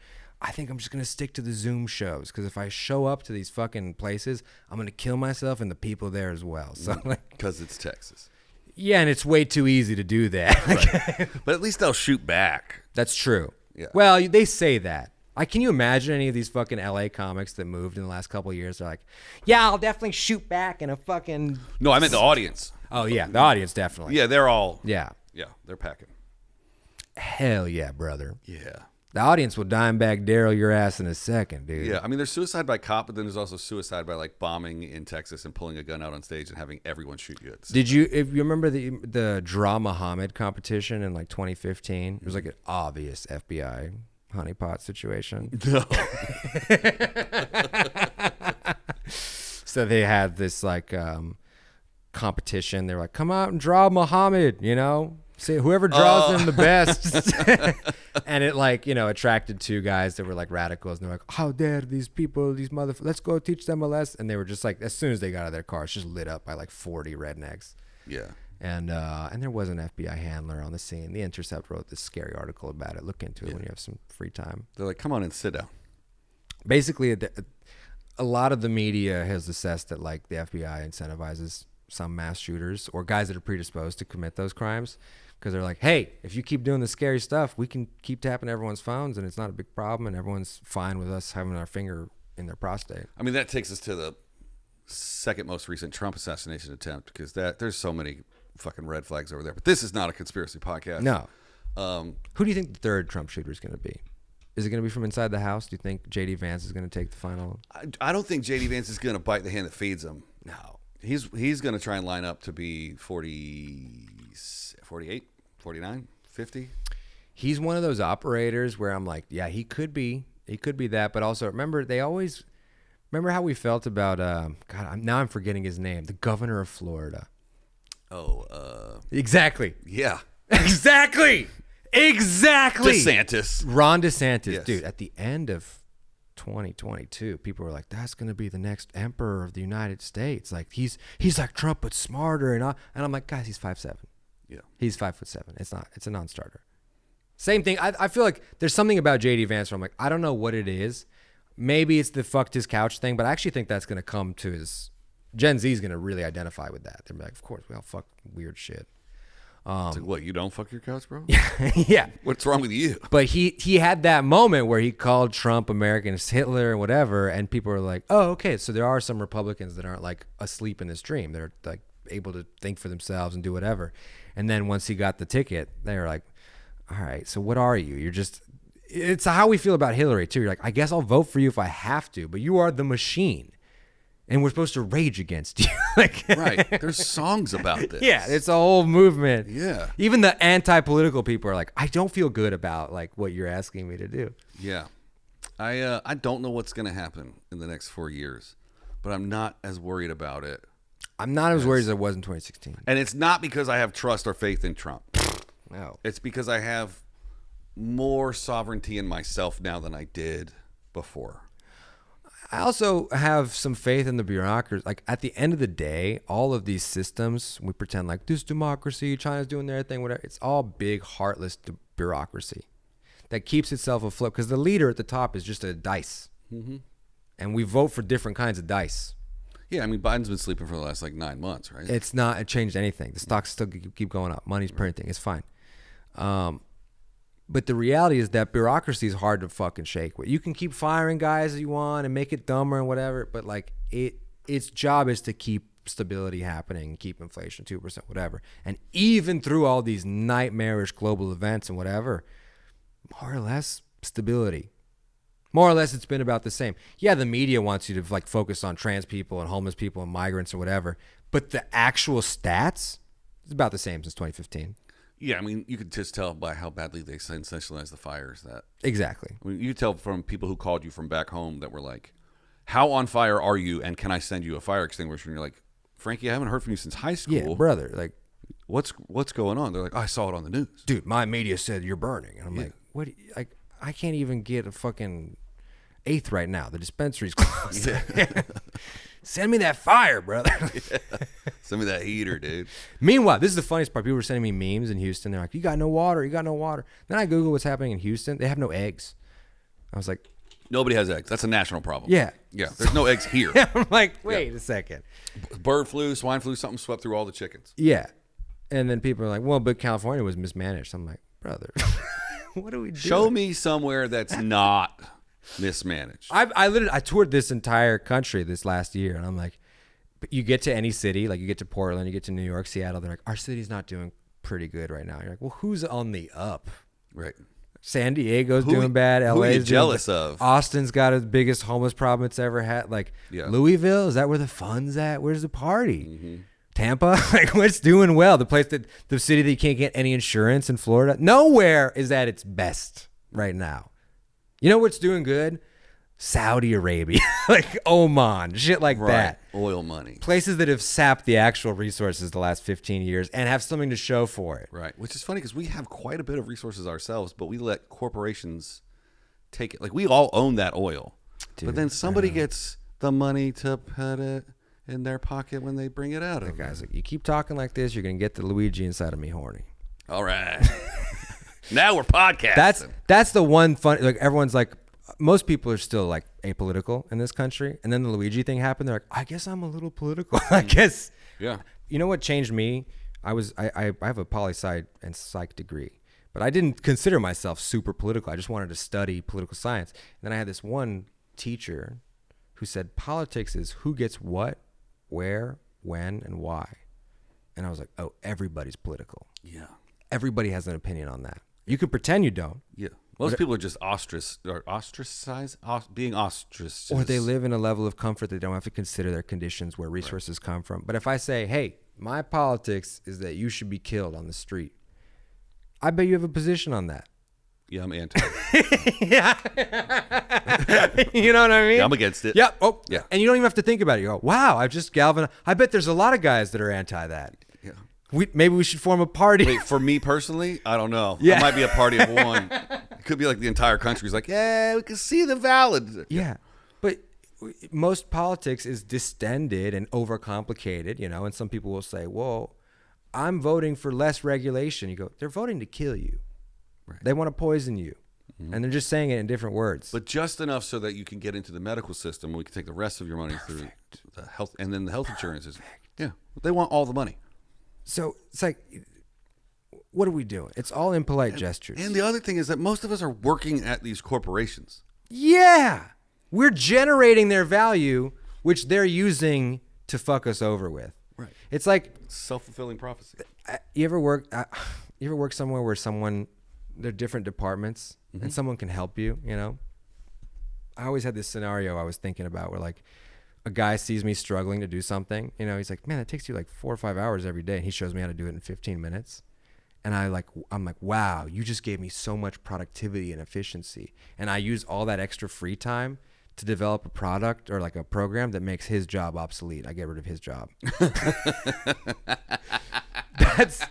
I think I'm just going to stick to the Zoom shows because if I show up to these fucking places, I'm going to kill myself and the people there as well. So because it's Texas. Yeah, and it's way too easy to do that. Right. But at least they'll shoot back. That's true. Yeah. Well, they say that. Can you imagine any of these fucking LA comics that moved in the last couple of years? They're like, yeah, I'll definitely shoot back in a fucking... No, I meant the audience. Oh, yeah, the audience definitely. Yeah, they're all... Yeah. Yeah, they're packing. Hell yeah, brother. Yeah. The audience will dime back Daryl your ass in a second, dude. Yeah, I mean, there's suicide by cop, but then there's also suicide by like bombing in Texas and pulling a gun out on stage and having everyone shoot you. Did you, if you remember the Draw Muhammad competition in like 2015? It was like an obvious FBI honeypot situation. No. So they had this like competition. They were like, come out and draw Muhammad, Say whoever draws them the best. And it attracted two guys that were like radicals. And they're like, how dare these people, these motherfuckers, let's go teach them a lesson. And they were just like, as soon as they got out of their car, it's just lit up by like 40 rednecks. Yeah. And there was an FBI handler on the scene. The Intercept wrote this scary article about it. Look into it when you have some free time. They're like, come on and sit down. Basically, a lot of the media has assessed that like the FBI incentivizes some mass shooters or guys that are predisposed to commit those crimes. Because they're like, hey, if you keep doing the scary stuff, we can keep tapping everyone's phones and it's not a big problem and everyone's fine with us having our finger in their prostate. I mean, that takes us to the second most recent Trump assassination attempt because there's so many fucking red flags over there. But this is not a conspiracy podcast. No. Who do you think the third Trump shooter is going to be? Is it going to be from inside the house? Do you think J.D. Vance is going to take the final? I don't think J.D. Vance is going to bite the hand that feeds him. No. He's going to try and line up to be 40, 48. 49, 50. He's one of those operators where I'm like, yeah, he could be that. But also remember how we felt about, now I'm forgetting his name, the governor of Florida. Oh, exactly. Yeah. Exactly. DeSantis. Ron DeSantis. Yes. Dude, at the end of 2022, people were like, that's going to be the next emperor of the United States. Like he's like Trump, but smarter. And I'm like, guys, he's 5'7". Yeah. He's 5'7". It's a non-starter. Same thing. I feel like there's something about JD Vance where I'm like, I don't know what it is. Maybe it's the fucked his couch thing, but I actually think that's going to come to his Gen Z is going to really identify with that. They're like, of course, we all fuck weird shit. It's like, what, you don't fuck your couch, bro? Yeah. What's wrong with you? But he had that moment where he called Trump Americanist Hitler and whatever, and people were like, oh, okay, so there are some Republicans that aren't like asleep in this dream. They're like able to think for themselves and do whatever. And then once he got the ticket, they were like, all right, so what are you? You're just, it's how we feel about Hillary too. You're like, I guess I'll vote for you if I have to, but you are the machine. And we're supposed to rage against you. Like, right. There's songs about this. Yeah, it's a whole movement. Yeah. Even the anti-political people are like, I don't feel good about like what you're asking me to do. Yeah. I don't know what's going to happen in the next 4 years, but I'm not as worried about it. I'm not as worried as I was in 2016. And it's not because I have trust or faith in Trump. No. It's because I have more sovereignty in myself now than I did before. I also have some faith in the bureaucracy. Like at the end of the day, all of these systems, we pretend like this democracy, China's doing their thing, whatever. It's all big, heartless bureaucracy that keeps itself afloat because the leader at the top is just a dice. Mm-hmm. And we vote for different kinds of dice. Yeah, I mean, Biden's been sleeping for the last like 9 months, right? It's not. It changed anything. The stocks still keep going up. Money's printing. It's fine. But the reality is that bureaucracy is hard to fucking shake with. You can keep firing guys as you want and make it dumber and whatever, but like its job is to keep stability happening, keep inflation 2%, whatever. And even through all these nightmarish global events and whatever, more or less stability. More or less, it's been about the same. Yeah, the media wants you to like focus on trans people and homeless people and migrants or whatever, but the actual stats is about the same since 2015. Yeah, I mean, you could just tell by how badly they sensationalize the fires that. Exactly. I mean, you tell from people who called you from back home that were like, "How on fire are you? And can I send you a fire extinguisher?" And you're like, "Frankie, I haven't heard from you since high school. Yeah, brother. Like, what's going on?" They're like, "I saw it on the news." Dude, my media said you're burning, and I'm like, "What? Like, I can't even get a fucking eighth right now. The dispensary's closed. Send me that fire, brother." Send me that heater, dude. Meanwhile, this is the funniest part. People were sending me memes in Houston. They're like, "You got no water. You got no water." Then I Google what's happening in Houston. They have no eggs. I was like, nobody has eggs. That's a national problem. Yeah. Yeah. There's no eggs here. I'm like, wait a second. Bird flu, swine flu, something swept through all the chickens. Yeah. And then people are like, well, but California was mismanaged. I'm like, brother, what do we do? Show me somewhere that's not mismanaged. I toured this entire country this last year, and I'm like, but you get to any city, like you get to Portland, you get to New York, Seattle, they're like, our city's not doing pretty good right now. You're like, well, who's on the up? Right. San Diego's doing bad. Who are you LA's jealous doing of? Austin's got the biggest homeless problem it's ever had. Like Louisville, is that where the fun's at? Where's the party? Mm-hmm. Tampa, like what's doing well? The city that you can't get any insurance in Florida. Nowhere is at its best right now. You know what's doing good? Saudi Arabia, like Oman, shit like that. Oil money. Places that have sapped the actual resources the last 15 years and have something to show for it. Right. Which is funny because we have quite a bit of resources ourselves, but we let corporations take it. Like we all own that oil. Dude, but then somebody gets the money to put it in their pocket when they bring it out of guys, like, you keep talking like this, you're going to get the Luigi inside of me horny. All right. Now we're podcasting. That's the one fun, like everyone's like, most people are still like apolitical in this country. And then the Luigi thing happened. They're like, I guess I'm a little political. I guess. Yeah. You know what changed me? I have a poli-sci and psych degree, but I didn't consider myself super political. I just wanted to study political science. And then I had this one teacher who said politics is who gets what, where, when, and why. And I was like, oh, everybody's political. Yeah. Everybody has an opinion on that. You can pretend you don't. Yeah. Most people are just ostracized, being ostracized. Or they live in a level of comfort that they don't have to consider their conditions, where resources come from. But if I say, hey, my politics is that you should be killed on the street, I bet you have a position on that. Yeah, I'm anti. Yeah. You know what I mean? Yeah, I'm against it. Yeah. Oh, yeah. And you don't even have to think about it. You go, wow, I've just galvanized. I bet there's a lot of guys that are anti that. Yeah. Maybe we should form a party. Wait, for me personally, I don't know. Yeah. I might be a party of one. It could be like the entire country's like, yeah, we can see the valid. Yeah. But most politics is distended and overcomplicated, you know, and some people will say, well, I'm voting for less regulation. You go, they're voting to kill you. Right. They want to poison you. Mm-hmm. And they're just saying it in different words. But just enough so that you can get into the medical system and we can take the rest of your money through the health. And then the health insurance is, yeah, they want all the money. So it's like, what are we doing? It's all impolite gestures. And the other thing is that most of us are working at these corporations. Yeah. We're generating their value, which they're using to fuck us over with. Right. It's like self-fulfilling prophecy. You ever work somewhere where they're different departments and someone can help you, you know? I always had this scenario I was thinking about where like a guy sees me struggling to do something, you know, he's like, man, it takes you like 4 or 5 hours every day. And he shows me how to do it in 15 minutes. And I'm like, wow, you just gave me so much productivity and efficiency. And I use all that extra free time to develop a product or like a program that makes his job obsolete. I get rid of his job. That's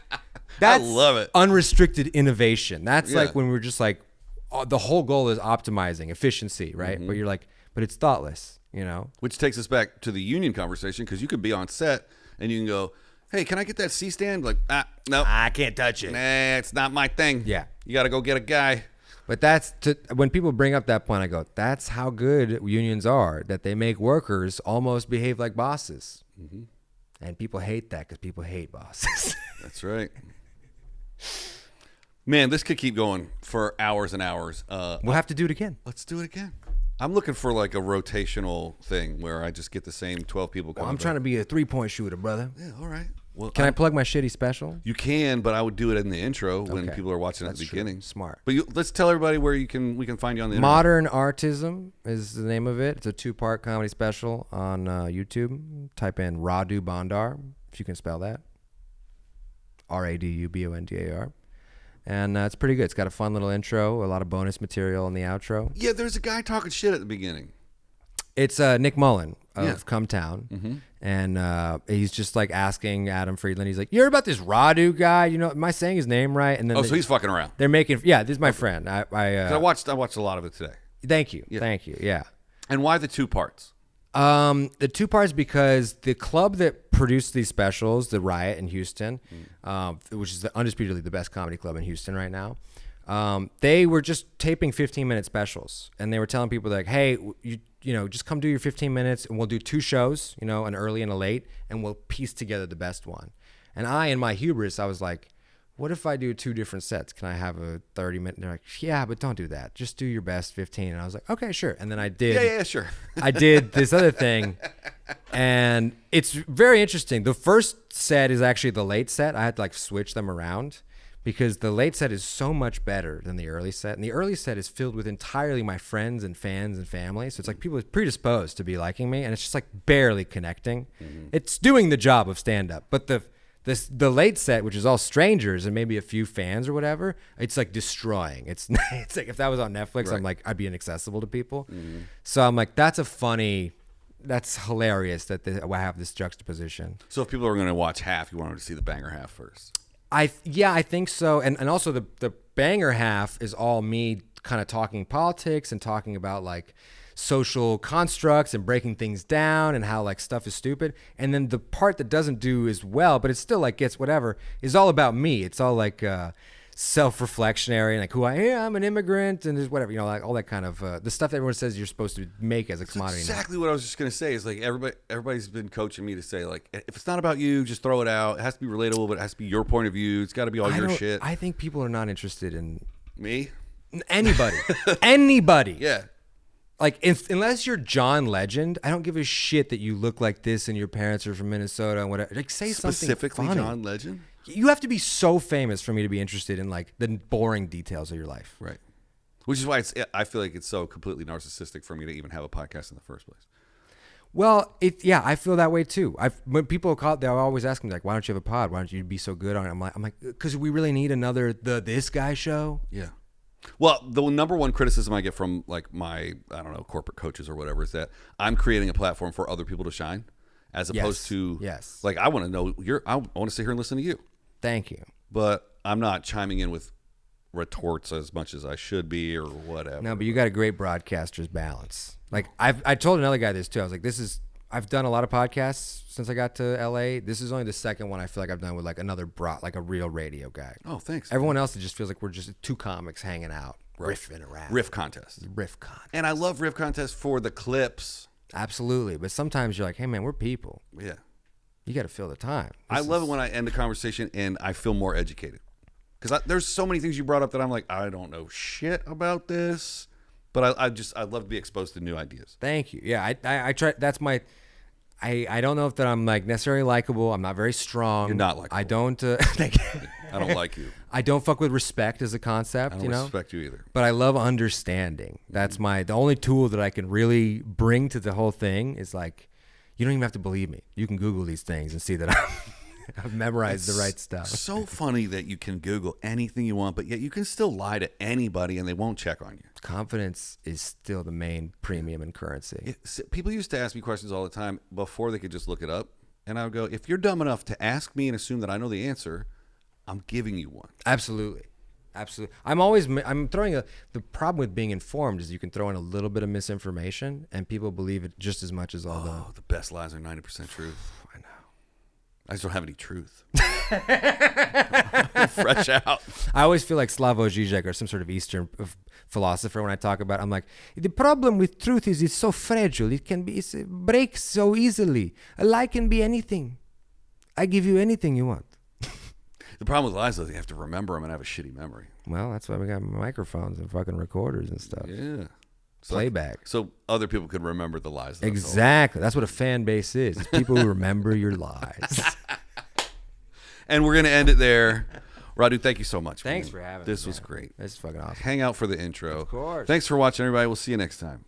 I love it. Unrestricted innovation. That's like when we're just like, the whole goal is optimizing efficiency, right? Mm-hmm. But you're like, but it's thoughtless, you know? Which takes us back to the union conversation, because you could be on set and you can go, hey, can I get that C-stand? Like, no. I can't touch it. Nah, it's not my thing. Yeah. You got to go get a guy. But when people bring up that point, I go, that's how good unions are, that they make workers almost behave like bosses. Mm-hmm. And people hate that because people hate bosses. That's right. Man, this could keep going for hours and hours. We'll have to do it again. Let's do it again. I'm looking for like a rotational thing where I just get the same 12 people coming. Well, I'm trying to be a 3-point shooter, brother. Yeah, all right. Well, can I plug my shitty special? You can, but I would do it in the intro when people are watching at the beginning. True. Smart. But let's tell everybody where we can find you on the internet. Modern Artism is the name of it. It's a 2-part comedy special on YouTube. Type in Radu Bondar, if you can spell that. RADUBONDAR. And it's pretty good. It's got a fun little intro, a lot of bonus material in the outro. Yeah, there's a guy talking shit at the beginning. It's Nick Mullen of Come Town. Mm-hmm. And he's just like asking Adam Friedland. He's like, "You heard about this Radu guy? You know, am I saying his name right?" And then so he's fucking around. They're making, this is my friend. I watched a lot of it today. Thank you. Yeah. And why the 2 parts? The 2 parts because the club that produced these specials, the Riot in Houston, which is undisputedly the best comedy club in Houston right now, they were just taping 15-minute specials, and they were telling people like, "Hey, you know, just come do your 15 minutes, and we'll do 2 shows, you know, an early and a late, and we'll piece together the best one." And in my hubris, I was like, what if I do 2 different sets? Can I have a 30-minute? They're like, yeah, but don't do that. Just do your best 15. And I was like, okay, sure. And then I did. Yeah, sure. I did this other thing, and it's very interesting. The first set is actually the late set. I had to like switch them around because the late set is so much better than the early set. And the early set is filled with entirely my friends and fans and family. So it's like people are predisposed to be liking me, and it's just like barely connecting. Mm-hmm. It's doing the job of stand-up. But the late set, which is all strangers and maybe a few fans or whatever, it's like destroying. It's like if that was on Netflix, right. I'm like, I'd be inaccessible to people. Mm-hmm. So I'm like, that's hilarious that I have this juxtaposition. So if people are going to watch half, you want them to see the banger half first. I think so. And also the banger half is all me kind of talking politics and talking about like social constructs and breaking things down and how like stuff is stupid. And then the part that doesn't do as well, but it still like gets whatever, is all about me. It's all like self-reflectionary and like who I am, I'm an immigrant and just whatever, you know, like all that kind of the stuff that everyone says you're supposed to make as a commodity. That's exactly what I was just gonna say is like everybody's been coaching me to say like if it's not about you, just throw it out. It has to be relatable, but it has to be your point of view. It's got to be all your shit. I think people are not interested in me, anybody. Yeah. Like, unless you're John Legend, I don't give a shit that you look like this and your parents are from Minnesota and whatever. Like, say something specifically funny. John Legend. You have to be so famous for me to be interested in like the boring details of your life. Right. Which is why I feel like it's so completely narcissistic for me to even have a podcast in the first place. Well, I feel that way too. When people call, they always ask me like, "Why don't you have a pod? Why don't you be so good on it?" I'm like, because we really need another this guy show. Yeah. Well, the number one criticism I get from like my, I don't know, corporate coaches or whatever is that I'm creating a platform for other people to shine as opposed to like, I want to know I want to sit here and listen to you. Thank you. But I'm not chiming in with retorts as much as I should be or whatever. No, but you got a great broadcaster's balance. Like I told another guy this too. I was like, I've done a lot of podcasts since I got to LA. This is only the second one I feel like I've done with like like a real radio guy. Oh, thanks. Everyone else, it just feels like we're just 2 comics hanging out, riffing around. Riff contest. And I love riff contests for the clips. Absolutely. But sometimes you're like, hey man, we're people. Yeah. You got to fill the time. I love it when I end a conversation and I feel more educated. Because there's so many things you brought up that I'm like, I don't know shit about this. But I'd love to be exposed to new ideas. Thank you. Yeah, I try. That's my... I don't know if that I'm like necessarily likable. I'm not very strong. You're not likable. I don't. I don't like you. I don't fuck with respect as a concept. I don't respect you either. But I love understanding. That's the only tool that I can really bring to the whole thing is like, you don't even have to believe me. You can Google these things and see that I've memorized the right stuff. So funny that you can Google anything you want, but yet you can still lie to anybody and they won't check on you. Confidence is still the main premium in currency. People used to ask me questions all the time before they could just look it up. And I would go, if you're dumb enough to ask me and assume that I know the answer, I'm giving you one. Absolutely. I'm throwing the problem with being informed is you can throw in a little bit of misinformation and people believe it just as much as all the best lies are 90% truth. I know. I just don't have any truth. Fresh out. I always feel like Slavoj Žižek or some sort of Eastern philosopher when I talk about it. I'm like, the problem with truth is it's so fragile. It breaks so easily. A lie can be anything. I give you anything you want. The problem with lies is you have to remember them and have a shitty memory. Well, that's why we got microphones and fucking recorders and stuff. Yeah. Playback. So other people could remember the lies. Exactly. That's what a fan base is. It's people who remember your lies. And we're going to end it there. Radu, thank you so much. Thanks for having me. This was great. This is fucking awesome. Hang out for the intro. Of course. Thanks for watching, everybody. We'll see you next time.